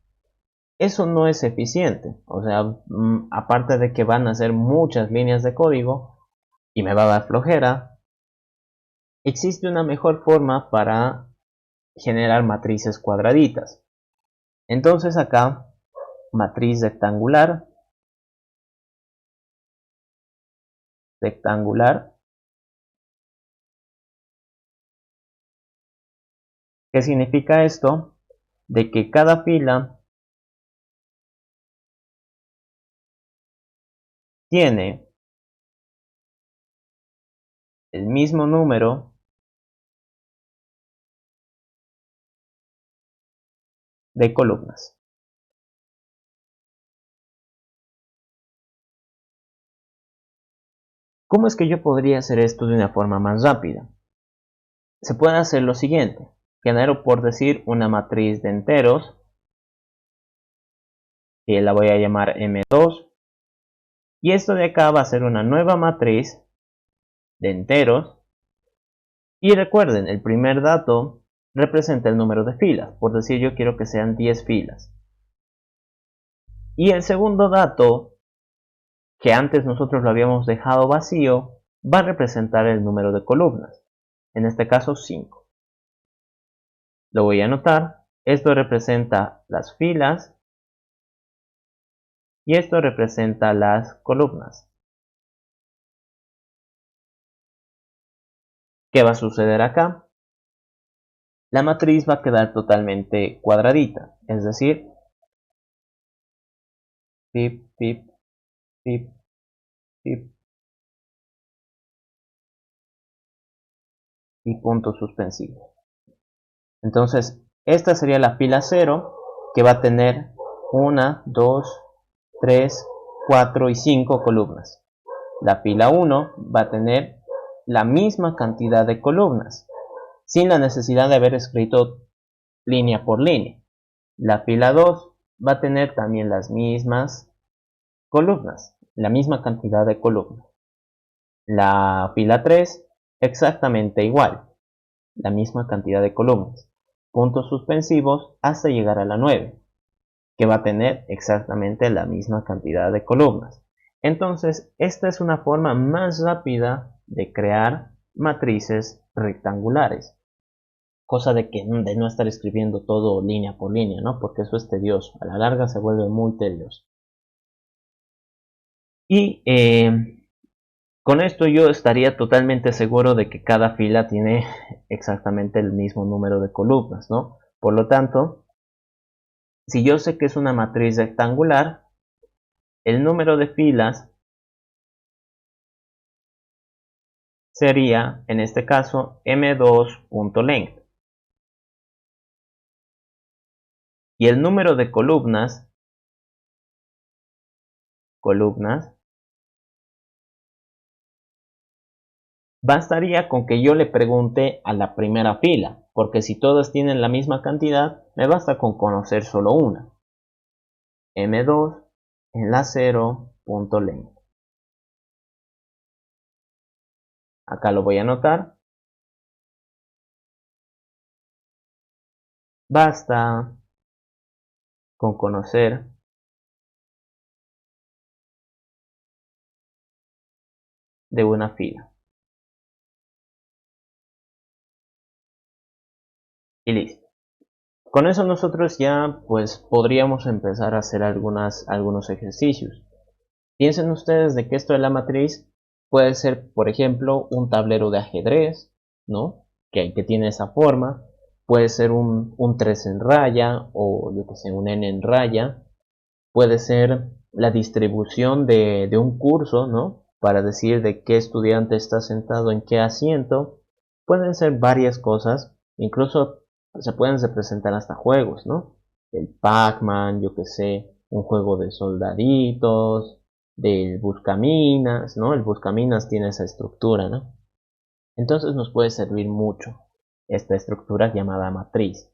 Eso no es eficiente. O sea, aparte de que van a ser muchas líneas de código y me va a dar flojera, existe una mejor forma para generar matrices cuadraditas. Entonces acá, matriz rectangular, ¿qué significa esto? De que cada fila tiene el mismo número de columnas. ¿Cómo es que yo podría hacer esto de una forma más rápida? Se puede hacer lo siguiente. Genero, por decir, una matriz de enteros, y la voy a llamar M2, y esto de acá va a ser una nueva matriz de enteros, y recuerden, el primer dato representa el número de filas, por decir yo quiero que sean 10 filas, y el segundo dato, que antes nosotros lo habíamos dejado vacío, va a representar el número de columnas, en este caso 5. Lo voy a anotar. Esto representa las filas y esto representa las columnas. ¿Qué va a suceder acá? La matriz va a quedar totalmente cuadradita, es decir, pip, pip, pip, pip y puntos suspensivos. Entonces, esta sería la fila 0, que va a tener 1, 2, 3, 4 y 5 columnas. La fila 1 va a tener la misma cantidad de columnas, sin la necesidad de haber escrito línea por línea. La fila 2 va a tener también las mismas columnas, la misma cantidad de columnas. La fila 3 exactamente igual, la misma cantidad de columnas. Puntos suspensivos hasta llegar a la 9, que va a tener exactamente la misma cantidad de columnas. Entonces, esta es una forma más rápida de crear matrices rectangulares. Cosa de no estar escribiendo todo línea por línea, ¿no? Porque eso es tedioso. A la larga se vuelve muy tedioso. Y con esto yo estaría totalmente seguro de que cada fila tiene exactamente el mismo número de columnas, ¿no? Por lo tanto, si yo sé que es una matriz rectangular, el número de filas sería, en este caso, m2.length. Y el número de columnas bastaría con que yo le pregunte a la primera fila, porque si todas tienen la misma cantidad, me basta con conocer solo una. M2 en la 0.length. Acá lo voy a anotar. Basta con conocer de una fila. Y listo. Con eso nosotros ya pues podríamos empezar a hacer algunos ejercicios. Piensen ustedes de que esto de la matriz puede ser, por ejemplo, un tablero de ajedrez, ¿no? Que tiene esa forma. Puede ser un 3 en raya o yo que sé, un n en raya. Puede ser la distribución de un curso, ¿no? Para decir de qué estudiante está sentado en qué asiento. Pueden ser varias cosas. Incluso se pueden representar hasta juegos, ¿no? El Pac-Man, yo que sé, un juego de soldaditos, del Buscaminas, ¿no? El Buscaminas tiene esa estructura, ¿no? Entonces nos puede servir mucho esta estructura llamada matriz.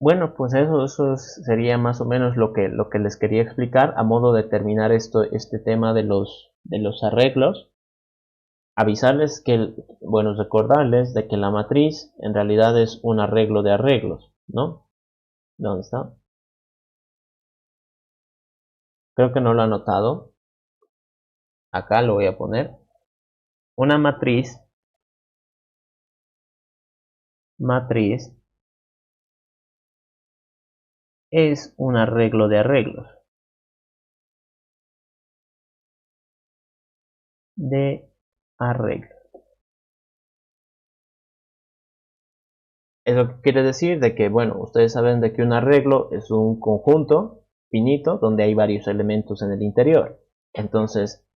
Bueno, pues eso sería más o menos lo que les quería explicar a modo de terminar este tema de los arreglos. Avisarles que, bueno, recordarles de que la matriz en realidad es un arreglo de arreglos, ¿no? ¿Dónde está? Creo que no lo he anotado. Acá lo voy a poner. Una matriz es un arreglo de arreglos. De arreglos. Eso quiere decir de que, bueno, ustedes saben de que un arreglo es un conjunto finito donde hay varios elementos en el interior. Entonces,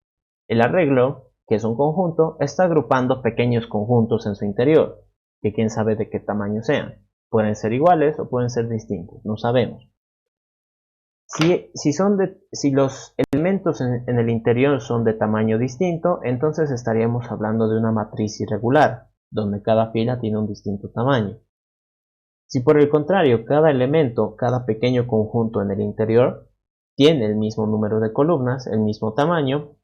el arreglo, que es un conjunto, está agrupando pequeños conjuntos en su interior, que quién sabe de qué tamaño sean. Pueden ser iguales o pueden ser distintos, no sabemos. Si los elementos en el interior son de tamaño distinto, entonces estaríamos hablando de una matriz irregular, donde cada fila tiene un distinto tamaño. Si por el contrario cada elemento, cada pequeño conjunto en el interior, tiene el mismo número de columnas, el mismo tamaño,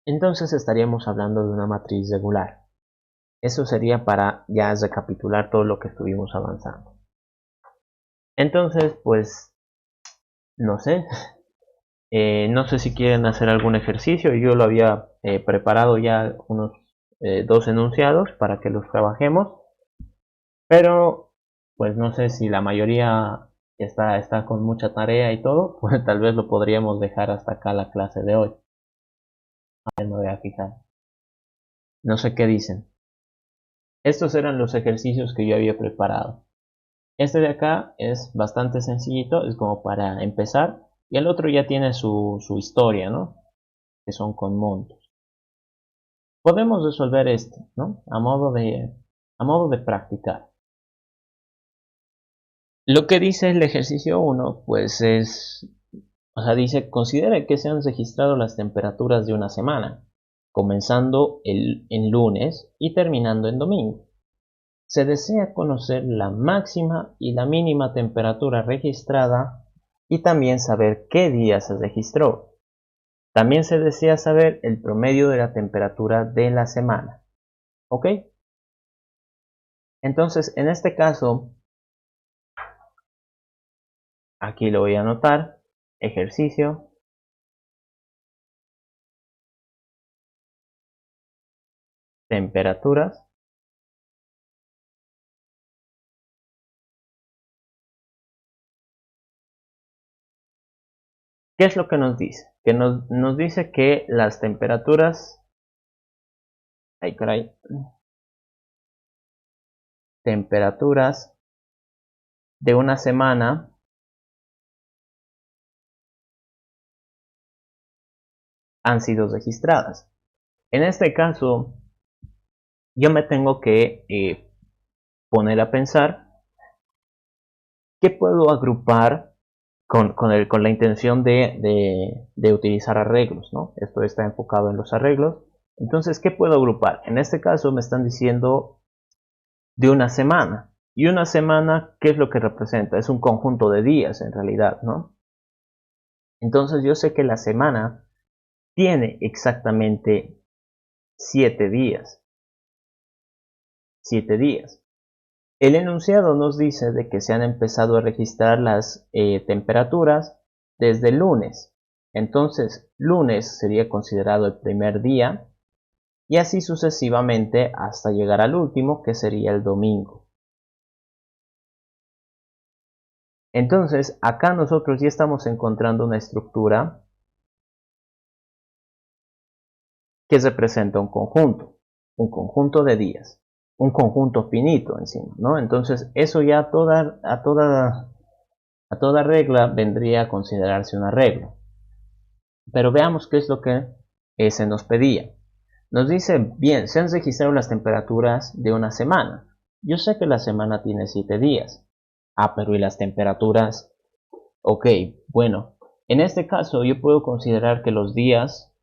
entonces estaríamos hablando de una matriz regular. Eso sería para ya recapitular todo lo que estuvimos avanzando. Entonces, pues, no sé. No sé si quieren hacer algún ejercicio. Yo lo había preparado ya unos 2 enunciados para que los trabajemos. Pero, pues no sé si la mayoría está con mucha tarea y todo. Pues tal vez lo podríamos dejar hasta acá la clase de hoy. A ver, me voy a fijar. No sé qué dicen. Estos eran los ejercicios que yo había preparado. Este de acá es bastante sencillito, es como para empezar. Y el otro ya tiene su historia, ¿no? Que son con montos. Podemos resolver este, ¿no? A modo de practicar. Lo que dice el ejercicio 1, pues es, o sea, dice, considere que se han registrado las temperaturas de una semana, comenzando en lunes y terminando en domingo. Se desea conocer la máxima y la mínima temperatura registrada y también saber qué día se registró. También se desea saber el promedio de la temperatura de la semana. ¿Ok? Entonces, en este caso, aquí lo voy a anotar, ejercicio, temperaturas. ¿Qué es lo que nos dice? Que nos dice que las temperaturas, ay caray, temperaturas de una semana han sido registradas. En este caso, yo me tengo que poner a pensar qué puedo agrupar con la intención de utilizar arreglos, ¿no? Esto está enfocado en los arreglos. Entonces, ¿qué puedo agrupar? En este caso me están diciendo de una semana. Y una semana, ¿qué es lo que representa? Es un conjunto de días en realidad, ¿no? Entonces yo sé que la semana tiene exactamente 7 días. 7 días. El enunciado nos dice de que se han empezado a registrar las temperaturas desde el lunes. Entonces, lunes sería considerado el primer día y así sucesivamente hasta llegar al último, que sería el domingo. Entonces, acá nosotros ya estamos encontrando una estructura que representa un conjunto de días, un conjunto finito encima, ¿no? Entonces, eso ya a toda regla vendría a considerarse una regla. Pero veamos qué es lo que se nos pedía. Nos dice, bien, se han registrado las temperaturas de una semana. Yo sé que la semana tiene 7 días. Ah, pero ¿y las temperaturas? Ok, bueno, en este caso yo puedo considerar que los días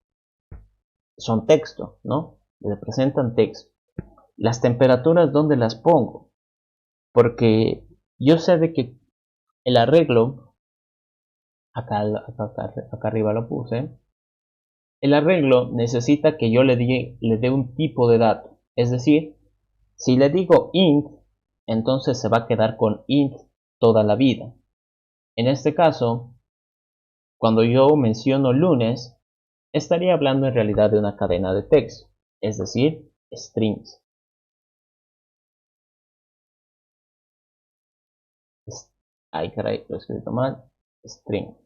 son texto, ¿no? Representan texto. Las temperaturas, ¿dónde las pongo? Porque yo sé de que el arreglo, acá arriba lo puse, el arreglo necesita que yo le dé un tipo de dato. Es decir, si le digo int, entonces se va a quedar con int toda la vida. En este caso, cuando yo menciono lunes, estaría hablando en realidad de una cadena de texto, es decir, strings. Ay, caray, lo he escrito mal. String.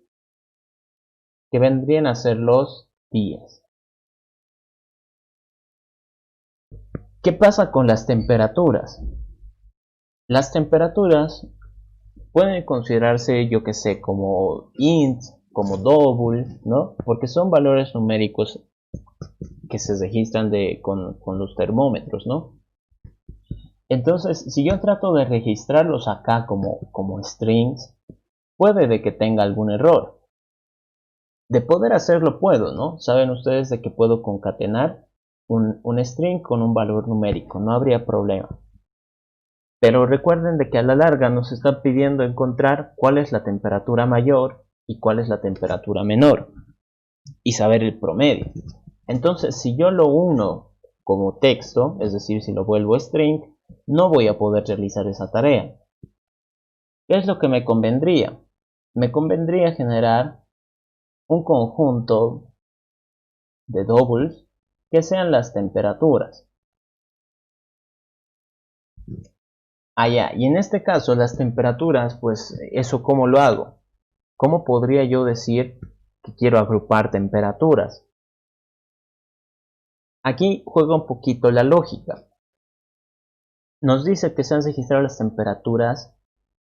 Que vendrían a ser los días. ¿Qué pasa con las temperaturas? Las temperaturas pueden considerarse, yo que sé, como int, como double, ¿no? Porque son valores numéricos que se registran con los termómetros, ¿no? Entonces, si yo trato de registrarlos acá como strings, puede de que tenga algún error. De poder hacerlo puedo, ¿no? Saben ustedes de que puedo concatenar un string con un valor numérico, no habría problema. Pero recuerden de que a la larga nos está pidiendo encontrar cuál es la temperatura mayor y cuál es la temperatura menor y saber el promedio. Entonces, si yo lo uno como texto, es decir, si lo vuelvo string, no voy a poder realizar esa tarea. ¿Qué es lo que me convendría? Me convendría generar un conjunto de doubles que sean las temperaturas. Y en este caso las temperaturas, pues eso ¿cómo lo hago? ¿Cómo podría yo decir que quiero agrupar temperaturas? Aquí juega un poquito la lógica. Nos dice que se han registrado las temperaturas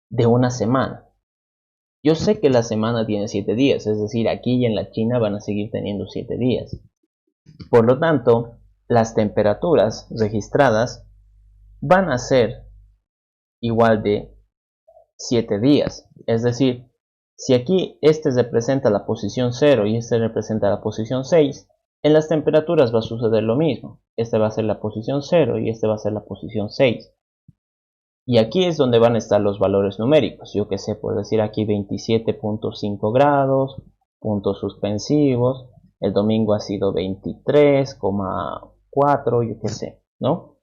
de una semana. Yo sé que la semana tiene 7 días, es decir, aquí y en la China van a seguir teniendo 7 días. Por lo tanto, las temperaturas registradas van a ser igual de 7 días. Es decir, si aquí este representa la posición 0 y este representa la posición 6, en las temperaturas va a suceder lo mismo. Este va a ser la posición 0 y este va a ser la posición 6. Y aquí es donde van a estar los valores numéricos. Yo que sé, por decir aquí 27.5 grados, puntos suspensivos. El domingo ha sido 23,4, yo que sé, ¿no?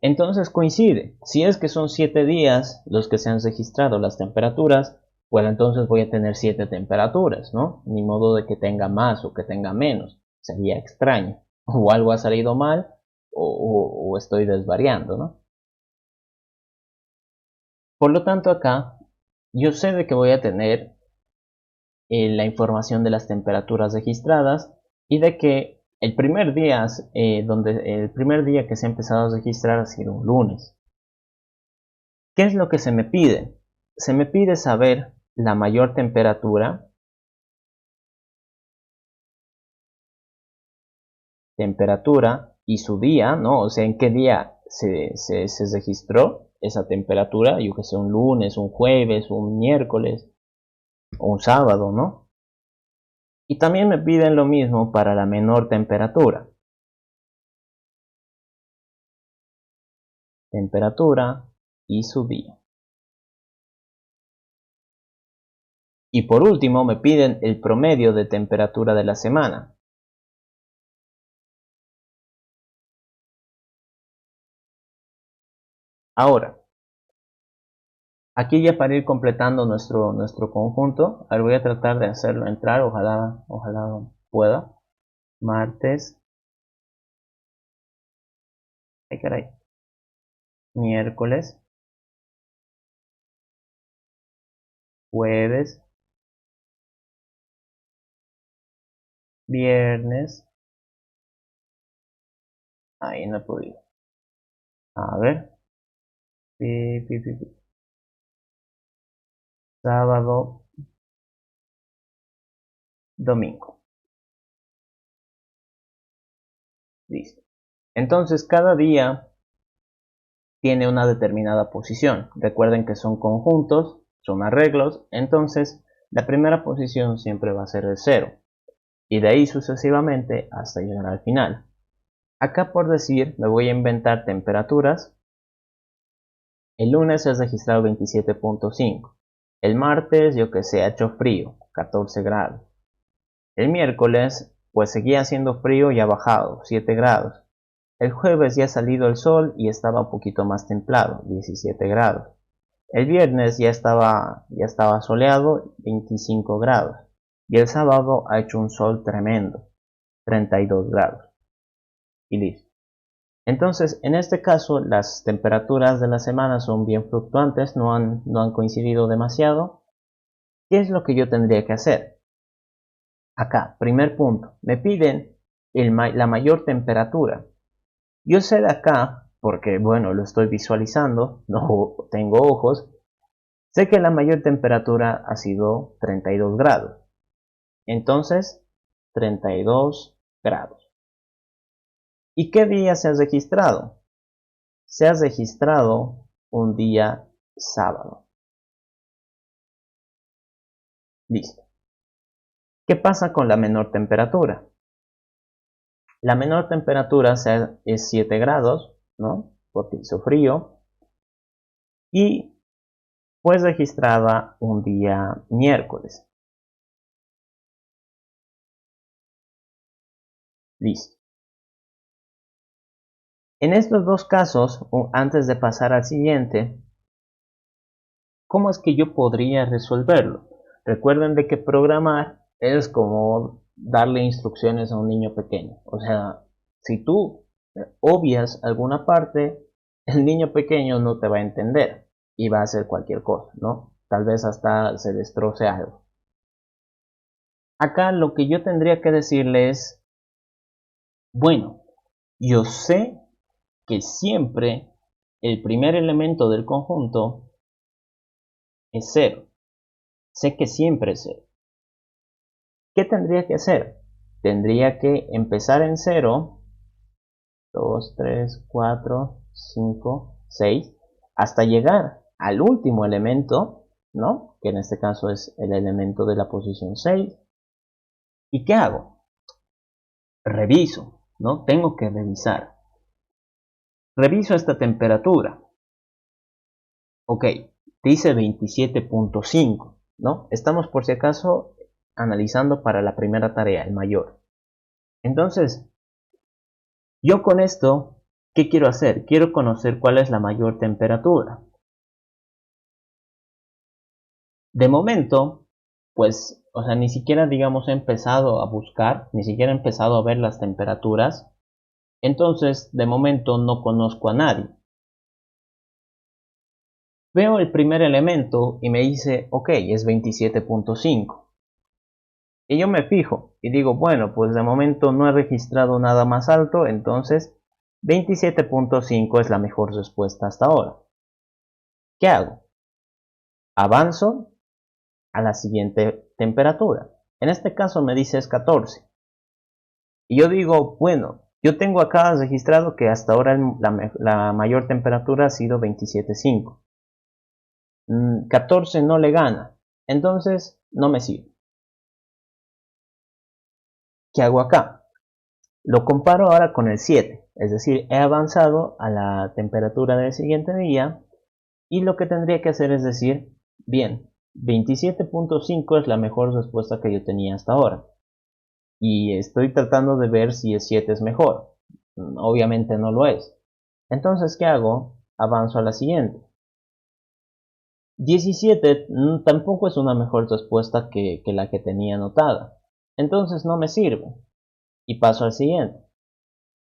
Entonces coincide. Si es que son 7 días los que se han registrado las temperaturas, pues entonces voy a tener 7 temperaturas, ¿no? Ni modo de que tenga más o que tenga menos. Sería extraño. O algo ha salido mal o estoy desvariando, ¿no? Por lo tanto acá yo sé de que voy a tener la información de las temperaturas registradas y de que el primer día, el primer día que se ha empezado a registrar ha sido un lunes. ¿Qué es lo que se me pide? Se me pide saber la mayor temperatura y su día, ¿no? O sea, en qué día se registró esa temperatura, yo que sé, un lunes, un jueves, un miércoles o un sábado, ¿no? Y también me piden lo mismo para la menor temperatura. Temperatura y su día. Y por último me piden el promedio de temperatura de la semana. Ahora, aquí ya para ir completando nuestro conjunto, ahora voy a tratar de hacerlo entrar, ojalá pueda. Martes, ay caray, miércoles, jueves, viernes, ahí no he podido. A ver, sábado, domingo. Listo. Entonces cada día tiene una determinada posición. Recuerden que son conjuntos, son arreglos, entonces la primera posición siempre va a ser el 0 y de ahí sucesivamente hasta llegar al final. Acá por decir me voy a inventar temperaturas. El lunes es registrado 27.5. El martes yo que sé ha hecho frío, 14 grados. El miércoles pues seguía haciendo frío y ha bajado, 7 grados. El jueves ya ha salido el sol y estaba un poquito más templado, 17 grados. El viernes ya estaba soleado, 25 grados. Y el sábado ha hecho un sol tremendo, 32 grados. Y listo. Entonces, en este caso, las temperaturas de la semana son bien fluctuantes, no han coincidido demasiado. ¿Qué es lo que yo tendría que hacer? Acá, primer punto, me piden la mayor temperatura. Yo sé de acá, porque bueno, lo estoy visualizando, no tengo ojos, sé que la mayor temperatura ha sido 32 grados. Entonces, 32 grados. ¿Y qué día se ha registrado? Se ha registrado un día sábado. Listo. ¿Qué pasa con la menor temperatura? La menor temperatura es 7 grados, ¿no? Porque hizo frío. Y fue registrada un día miércoles. Listo. En estos dos casos, antes de pasar al siguiente, ¿cómo es que yo podría resolverlo? Recuerden de que programar es como darle instrucciones a un niño pequeño. O sea, si tú obvias alguna parte, el niño pequeño no te va a entender y va a hacer cualquier cosa, ¿no? Tal vez hasta se destroce algo. Acá lo que yo tendría que decirle es, bueno, yo sé que siempre el primer elemento del conjunto es 0. Sé que siempre es 0. ¿Qué tendría que hacer? Tendría que empezar en 0, 2, 3, 4, 5, 6, hasta llegar al último elemento, ¿no? Que en este caso es el elemento de la posición 6. ¿Y qué hago? Reviso, ¿no? Tengo que revisar. Reviso esta temperatura. Ok, dice 27.5, ¿no? Estamos por si acaso analizando para la primera tarea, el mayor. Entonces, yo con esto, ¿qué quiero hacer? Quiero conocer cuál es la mayor temperatura. De momento, pues, o sea, ni siquiera, digamos, he empezado a buscar, ni siquiera he empezado a ver las temperaturas. Entonces, de momento no conozco a nadie. Veo el primer elemento y me dice, ok, es 27.5. Y yo me fijo y digo, bueno, pues de momento no he registrado nada más alto, entonces 27.5 es la mejor respuesta hasta ahora. ¿Qué hago? Avanzo a la siguiente temperatura. En este caso me dice es 14. Y yo digo, bueno, yo tengo acá registrado que hasta ahora la mayor temperatura ha sido 27.5. 14 no le gana, entonces no me sirve. ¿Qué hago acá? Lo comparo ahora con el 7, es decir, he avanzado a la temperatura del siguiente día y lo que tendría que hacer es decir, bien, 27.5 es la mejor respuesta que yo tenía hasta ahora y estoy tratando de ver si el 7 es mejor. Obviamente no lo es. Entonces, ¿qué hago? Avanzo a la siguiente. 17 tampoco es una mejor respuesta que la que tenía anotada. Entonces no me sirve. Y paso al siguiente.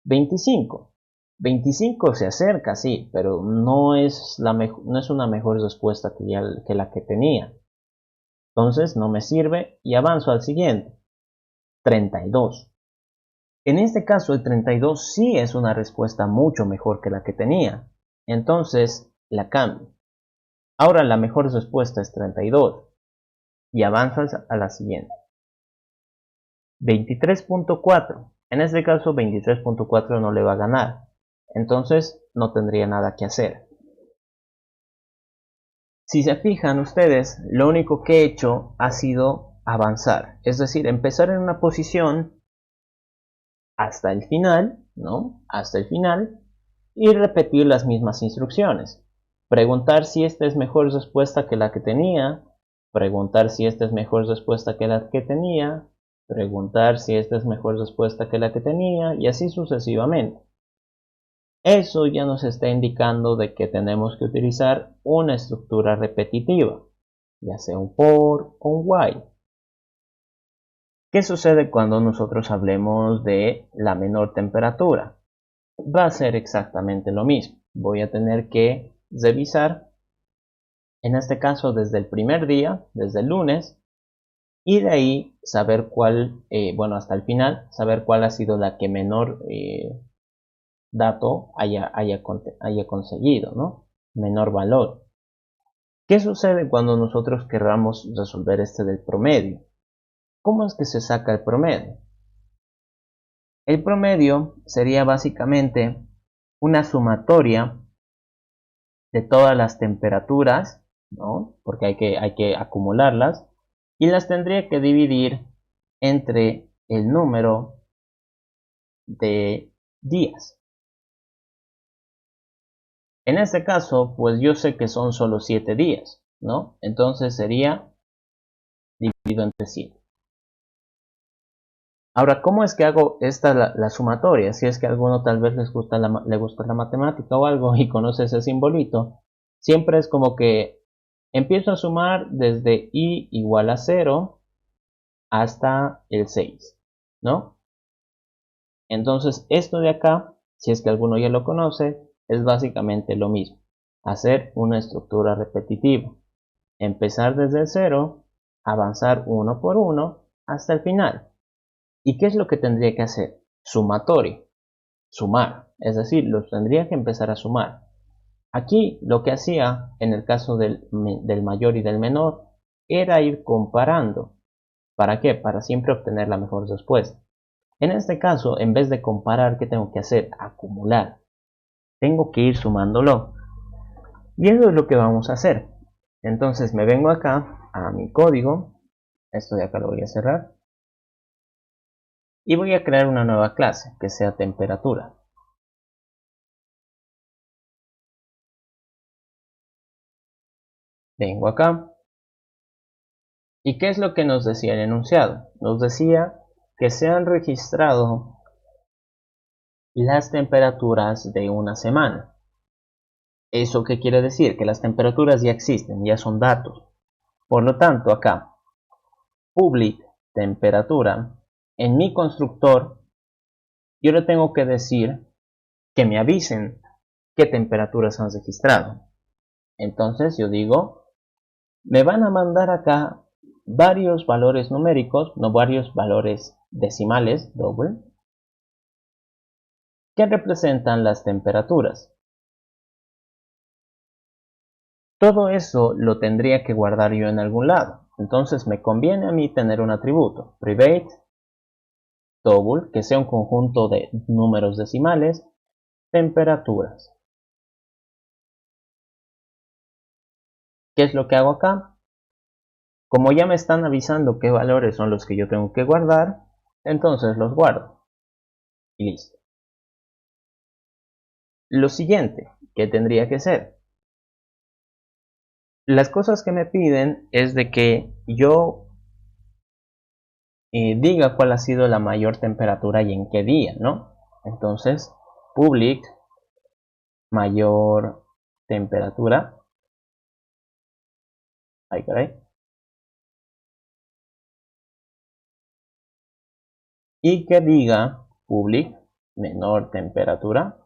25. 25 se acerca, sí, pero no es una mejor respuesta que la que tenía. Entonces no me sirve y avanzo al siguiente. 32. En este caso el 32 sí es una respuesta mucho mejor que la que tenía. Entonces la cambio. Ahora la mejor respuesta es 32 y avanzo a la siguiente. 23.4. En este caso 23.4 no le va a ganar. Entonces no tendría nada que hacer. Si se fijan ustedes, lo único que he hecho ha sido avanzar. Es decir, empezar en una posición hasta el final, ¿no? Hasta el final y repetir las mismas instrucciones. Preguntar si esta es mejor respuesta que la que tenía. Preguntar si esta es mejor respuesta que la que tenía. Preguntar si esta es mejor respuesta que la que tenía y así sucesivamente. Eso ya nos está indicando de que tenemos que utilizar una estructura repetitiva, ya sea un for o un while. ¿Qué sucede cuando nosotros hablemos de la menor temperatura? Va a ser exactamente lo mismo. Voy a tener que revisar, en este caso desde el primer día, desde el lunes, y de ahí saber cuál, bueno, hasta el final, saber cuál ha sido la que menor dato haya conseguido, ¿no? Menor valor. ¿Qué sucede cuando nosotros querramos resolver este del promedio? ¿Cómo es que se saca el promedio? El promedio sería básicamente una sumatoria de todas las temperaturas, ¿no? Porque hay que acumularlas y las tendría que dividir entre el número de días. En este caso, pues yo sé que son solo 7 días, ¿no? Entonces sería dividido entre 7. Ahora, ¿cómo es que hago la sumatoria? Si es que a alguno tal vez le gusta la matemática o algo y conoce ese simbolito, siempre es como que empiezo a sumar desde i igual a 0 hasta el 6, ¿no? Entonces, esto de acá, si es que alguno ya lo conoce, es básicamente lo mismo. Hacer una estructura repetitiva. Empezar desde el 0, avanzar uno por uno hasta el final. ¿Y qué es lo que tendría que hacer? Sumatorio, sumar, es decir, los tendría que empezar a sumar. Aquí lo que hacía en el caso del mayor y del menor era ir comparando. ¿Para qué? Para siempre obtener la mejor respuesta. En este caso, en vez de comparar, ¿qué tengo que hacer? Acumular. Tengo que ir sumándolo. Y eso es lo que vamos a hacer. Entonces me vengo acá a mi código, esto de acá lo voy a cerrar, y voy a crear una nueva clase que sea temperatura. Vengo acá, ¿y qué es lo que nos decía el enunciado? Nos decía que se han registrado las temperaturas de una semana. ¿Eso qué quiere decir? Que las temperaturas ya existen, ya son datos. Por lo tanto, acá, public temperatura, en mi constructor, yo le tengo que decir que me avisen qué temperaturas han registrado. Entonces yo digo, me van a mandar acá varios valores numéricos, no varios valores decimales, double, que representan las temperaturas. Todo eso lo tendría que guardar yo en algún lado. Entonces me conviene a mí tener un atributo, private double, que sea un conjunto de números decimales, temperaturas. ¿Qué es lo que hago acá? Como ya me están avisando qué valores son los que yo tengo que guardar, entonces los guardo. Y listo. Lo siguiente que tendría que ser, las cosas que me piden es de que yo diga cuál ha sido la mayor temperatura y en qué día, ¿no? Entonces, public mayor temperatura, ahí caray, y que diga public menor temperatura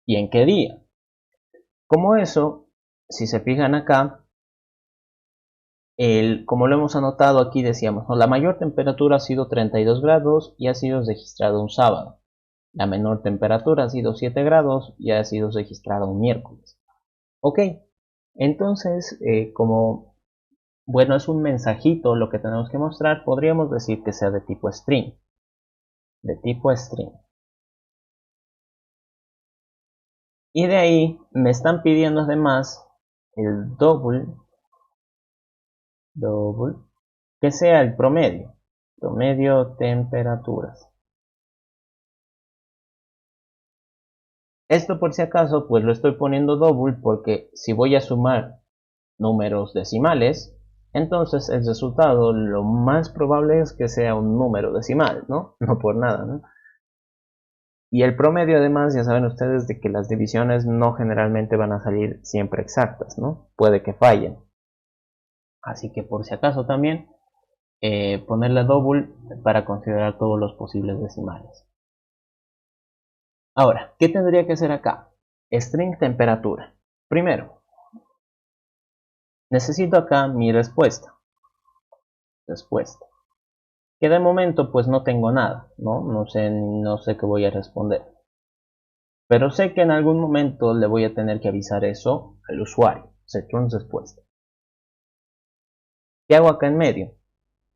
y en qué día. Como eso, si se fijan acá, como lo hemos anotado aquí, decíamos, ¿no? La mayor temperatura ha sido 32 grados y ha sido registrado un sábado. La menor temperatura ha sido 7 grados y ha sido registrado un miércoles. Ok, entonces, como, bueno, es un mensajito lo que tenemos que mostrar, podríamos decir que sea de tipo string. De tipo string. Y de ahí me están pidiendo además el double, que sea el promedio temperaturas. Esto por si acaso, pues lo estoy poniendo double porque si voy a sumar números decimales, entonces el resultado lo más probable es que sea un número decimal, ¿no? No por nada, ¿no? Y el promedio además, ya saben ustedes de que las divisiones no generalmente van a salir siempre exactas, ¿no? Puede que fallen. Así que por si acaso también ponerle double para considerar todos los posibles decimales. Ahora, ¿qué tendría que hacer acá? String temperatura. Primero, necesito acá mi respuesta. Que de momento pues no tengo nada, ¿no? No sé qué voy a responder. Pero sé que en algún momento le voy a tener que avisar eso al usuario. Return respuesta. ¿Qué hago acá en medio?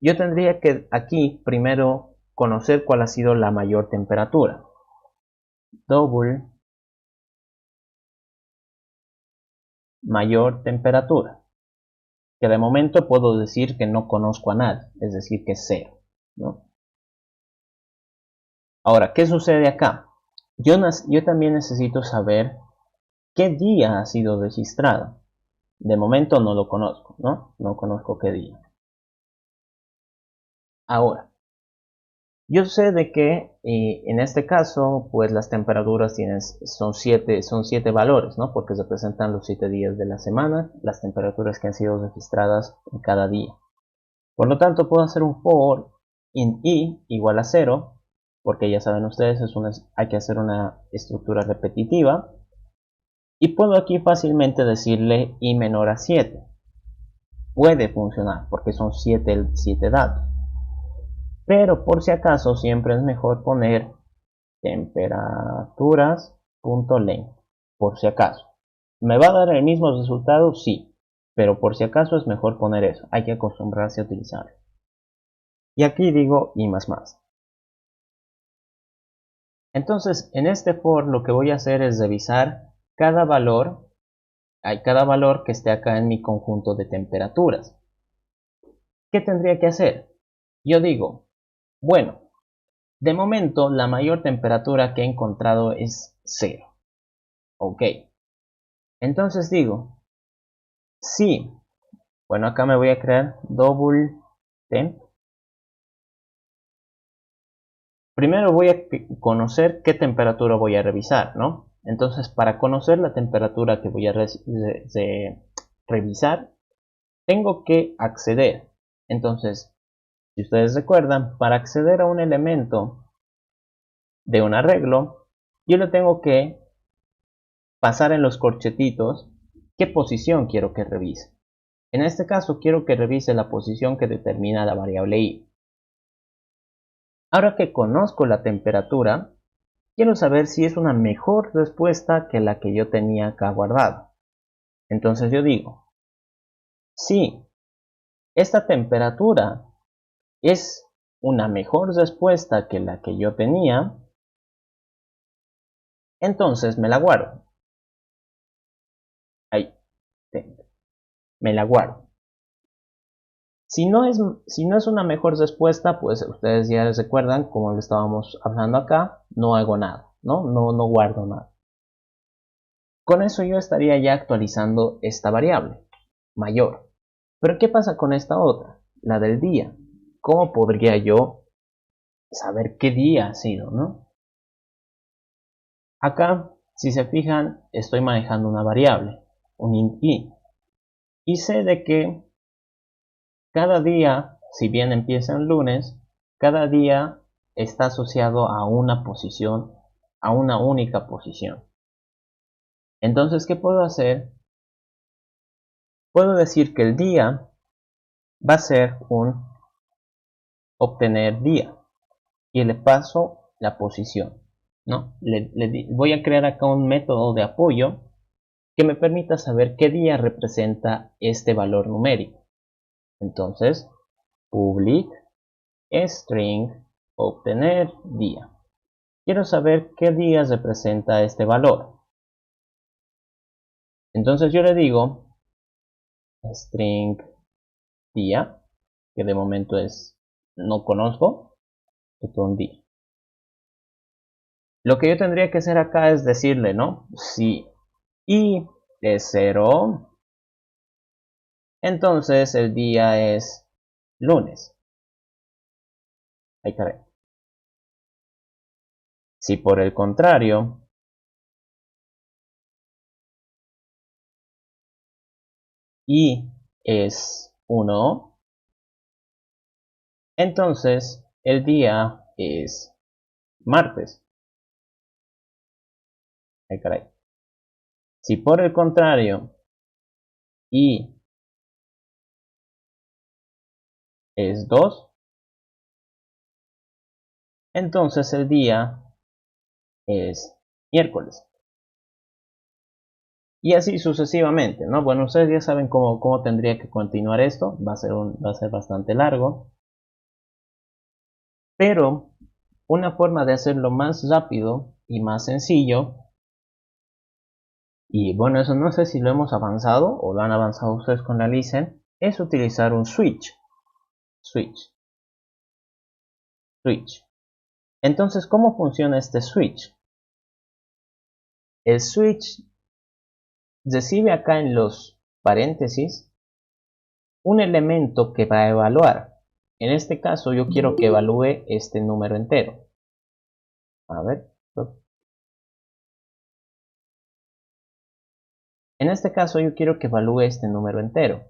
Yo tendría que aquí primero conocer cuál ha sido la mayor temperatura. Double mayor temperatura. Que de momento puedo decir que no conozco a nadie, es decir que es 0, ¿no? Ahora, ¿qué sucede acá? Yo también necesito saber qué día ha sido registrado. De momento no lo conozco, ¿no? No conozco qué día. Ahora, yo sé de que en este caso, pues las temperaturas son siete valores, ¿no? Porque representan los 7 días de la semana, las temperaturas que han sido registradas en cada día. Por lo tanto, puedo hacer un for in i igual a 0, porque ya saben ustedes, hay que hacer una estructura repetitiva. Y puedo aquí fácilmente decirle i menor a 7. Puede funcionar, porque son 7 datos. Pero por si acaso, siempre es mejor poner temperaturas.length. Por si acaso. ¿Me va a dar el mismo resultado? Sí. Pero por si acaso es mejor poner eso. Hay que acostumbrarse a utilizarlo. Y aquí digo i más más. Entonces, en este for lo que voy a hacer es revisar cada valor que esté acá en mi conjunto de temperaturas. ¿Qué tendría que hacer? Yo digo, bueno, de momento la mayor temperatura que he encontrado es 0. Ok. Entonces digo, sí. Bueno, acá me voy a crear double temp. Primero voy a conocer qué temperatura voy a revisar, ¿no? Entonces, para conocer la temperatura que voy a revisar, tengo que acceder. Entonces, si ustedes recuerdan, para acceder a un elemento de un arreglo, yo le tengo que pasar en los corchetitos qué posición quiero que revise. En este caso, quiero que revise la posición que determina la variable i. Ahora que conozco la temperatura, quiero saber si es una mejor respuesta que la que yo tenía acá guardada. Entonces yo digo, si esta temperatura es una mejor respuesta que la que yo tenía, entonces me la guardo. Ahí, me la guardo. Si no es una mejor respuesta, pues ustedes ya recuerdan, como lo estábamos hablando acá, no hago nada, ¿no? No guardo nada. Con eso yo estaría ya actualizando esta variable, mayor. Pero ¿qué pasa con esta otra? La del día. ¿Cómo podría yo saber qué día ha sido, no? Acá, si se fijan, estoy manejando una variable, un int i. Y sé de que cada día, si bien empieza el lunes, cada día está asociado a una posición, a una única posición. Entonces, ¿qué puedo hacer? Puedo decir que el día va a ser un obtener día y le paso la posición, ¿no? Voy a crear acá un método de apoyo que me permita saber qué día representa este valor numérico. Entonces, public string obtener día. Quiero saber qué días representa este valor. Entonces yo le digo string día, que de momento es no conozco, es un día. Lo que yo tendría que hacer acá es decirle, ¿no? Si i es 0, entonces el día es lunes. Ahí está. Si por el contrario i es 1, entonces el día es martes. Ay, caray. Si por el contrario i es 2, entonces el día es miércoles. Y así sucesivamente, ¿no? Bueno, ustedes ya saben cómo tendría que continuar esto. Va a ser bastante largo. Pero una forma de hacerlo más rápido y más sencillo, y bueno, eso no sé si lo hemos avanzado o lo han avanzado ustedes con la listen, es utilizar un switch. Switch. Entonces, ¿cómo funciona este switch? El switch recibe acá en los paréntesis un elemento que va a evaluar. En este caso yo quiero que evalúe este número entero. A ver. En este caso yo quiero que evalúe este número entero.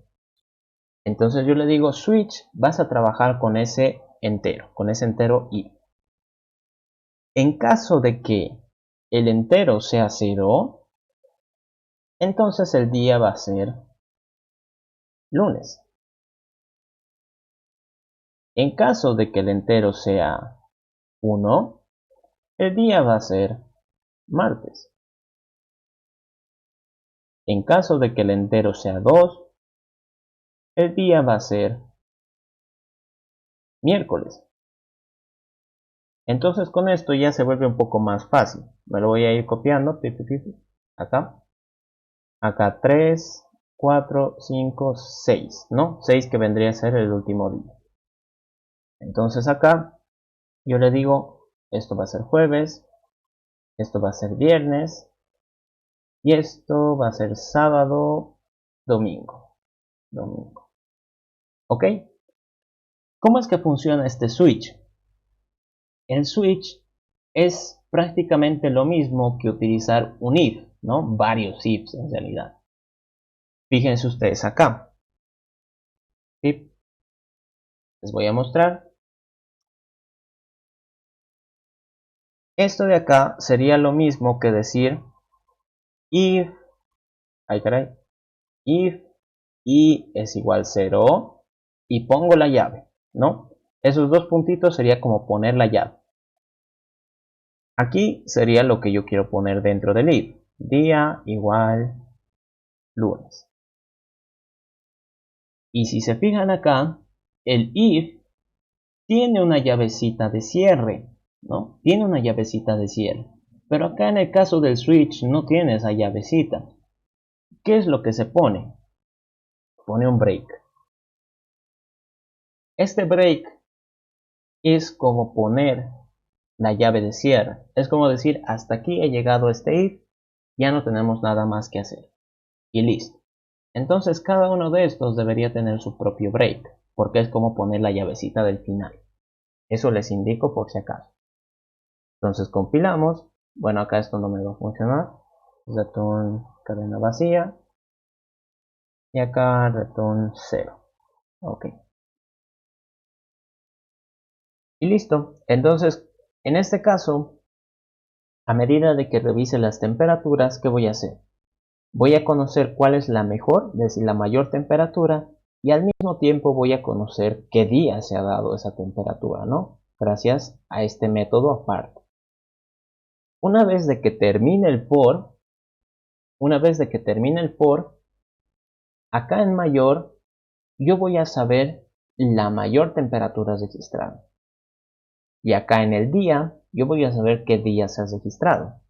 Entonces yo le digo switch, vas a trabajar con ese entero i. En caso de que el entero sea 0, entonces el día va a ser lunes. En caso de que el entero sea 1, el día va a ser martes. En caso de que el entero sea 2, el día va a ser miércoles. Entonces con esto ya se vuelve un poco más fácil. Me lo voy a ir copiando. acá 3, 4, 5, 6, ¿no? 6 que vendría a ser el último día. Entonces acá yo le digo, esto va a ser jueves, esto va a ser viernes, y esto va a ser sábado, domingo. ¿Ok? ¿Cómo es que funciona este switch? El switch es prácticamente lo mismo que utilizar un if, ¿no? Varios ifs en realidad. Fíjense ustedes acá. ¿Sí? Les voy a mostrar. Esto de acá sería lo mismo que decir if, if y es igual 0 y pongo la llave, ¿no? Esos dos puntitos sería como poner la llave. Aquí sería lo que yo quiero poner dentro del if. Día igual lunes. Y si se fijan acá, el if tiene una llavecita de cierre, ¿no? Tiene una llavecita de cierre. Pero acá en el caso del switch no tiene esa llavecita. ¿Qué es lo que se pone? Pone un break. Este break es como poner la llave de cierre. Es como decir, hasta aquí he llegado este if, ya no tenemos nada más que hacer. Y listo. Entonces cada uno de estos debería tener su propio break, porque es como poner la llavecita del final. Eso les indico por si acaso. Entonces compilamos. Bueno, acá esto no me va a funcionar. Return cadena vacía. Y acá return 0. Ok. Y listo. Entonces, en este caso, a medida de que revise las temperaturas, ¿qué voy a hacer? Voy a conocer cuál es la mejor, es decir, la mayor temperatura, y al mismo tiempo voy a conocer qué día se ha dado esa temperatura, ¿no? Gracias a este método aparte. Una vez de que termine el for, acá en mayor, yo voy a saber la mayor temperatura registrada. Y acá en el día, yo voy a saber qué día se ha registrado.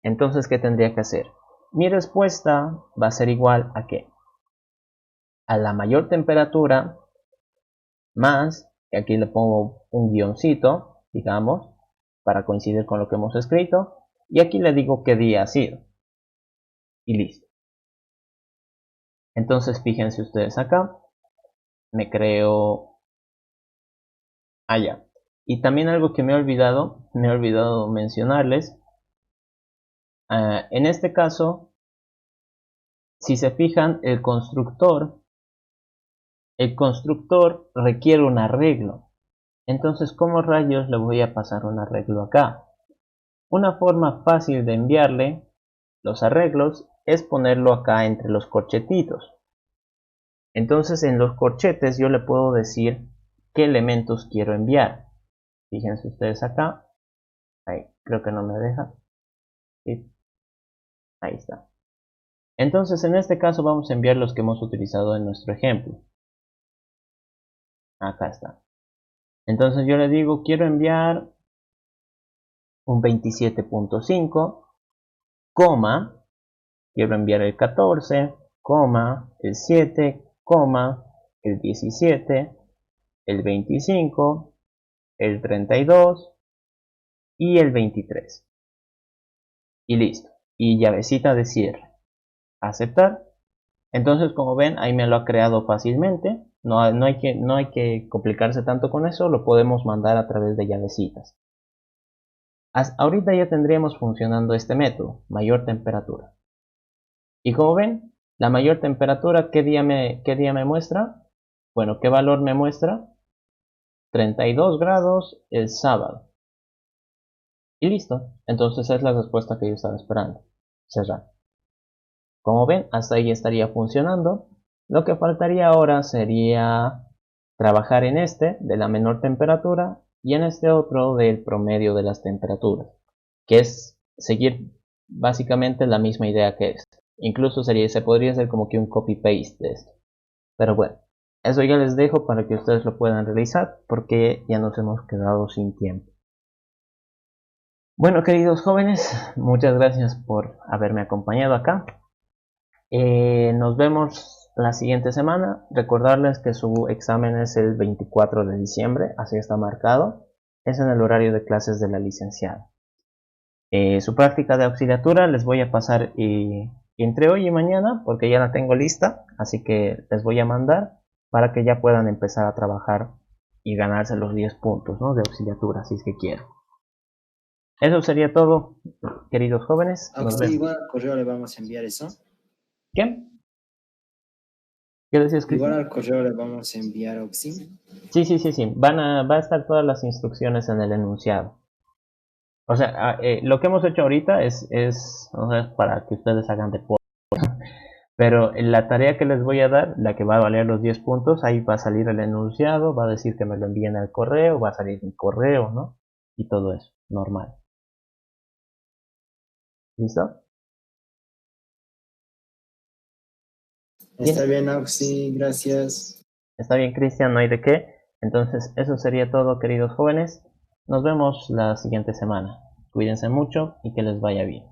Entonces, ¿qué tendría que hacer? Mi respuesta va a ser igual a ¿qué? A la mayor temperatura más, y aquí le pongo un guioncito, digamos, para coincidir con lo que hemos escrito, y aquí le digo qué día ha sido. Y listo. Entonces, fíjense ustedes acá, me creo allá. Y también algo que me he olvidado mencionarles, en este caso, si se fijan, el constructor requiere un arreglo. Entonces, ¿cómo rayos le voy a pasar un arreglo acá? Una forma fácil de enviarle los arreglos es ponerlo acá entre los corchetitos. Entonces, en los corchetes yo le puedo decir qué elementos quiero enviar. Fíjense ustedes acá. Ahí, creo que no me deja. ¿Sí? Ahí está. Entonces, en este caso vamos a enviar los que hemos utilizado en nuestro ejemplo. Acá está. Entonces yo le digo, quiero enviar un 27.5, coma, quiero enviar el 14, coma, el 7, coma, el 17, el 25, el 32 y el 23. Y listo. Y llavecita de cierre. Aceptar. Entonces, como ven, ahí me lo ha creado fácilmente. No hay que complicarse tanto con eso. Lo podemos mandar a través de llavecitas. Ahorita ya tendríamos funcionando este método, mayor temperatura. Y como ven, la mayor temperatura, ¿qué día me muestra? Bueno, ¿qué valor me muestra? 32 grados el sábado. Y listo. Entonces es la respuesta que yo estaba esperando. Cerrar. Como ven, hasta ahí estaría funcionando. Lo que faltaría ahora sería trabajar en este de la menor temperatura y en este otro del promedio de las temperaturas, que es seguir básicamente la misma idea que este. Incluso se podría hacer como que un copy-paste de esto. Pero bueno, eso ya les dejo para que ustedes lo puedan realizar porque ya nos hemos quedado sin tiempo. Bueno, queridos jóvenes, muchas gracias por haberme acompañado acá. Nos vemos la siguiente semana. Recordarles que su examen es el 24 de diciembre, así está marcado. Es en el horario de clases de la licenciada. Su práctica de auxiliatura les voy a pasar entre hoy y mañana, porque ya la tengo lista, así que les voy a mandar para que ya puedan empezar a trabajar y ganarse los 10 puntos, ¿no?, de auxiliatura, si es que quieren. Eso sería todo, queridos jóvenes. Nos Sí, vemos. igual al correo le vamos a enviar eso. ¿Qué? ¿Qué decías, Igual Cristian? al correo le vamos a enviar Oxy. Sí. Va a estar todas las instrucciones en el enunciado. O sea, lo que hemos hecho ahorita o sea, es para que ustedes hagan deporte. Pero en la tarea que les voy a dar, la que va a valer los 10 puntos, ahí va a salir el enunciado, va a decir que me lo envíen al correo, va a salir mi correo, ¿no? Y todo eso, normal. ¿Listo? Está Bien. bien, Oxy, gracias. Está bien, Cristian, no hay de qué. Entonces, eso sería todo, queridos jóvenes. Nos vemos la siguiente semana. Cuídense mucho y que les vaya bien.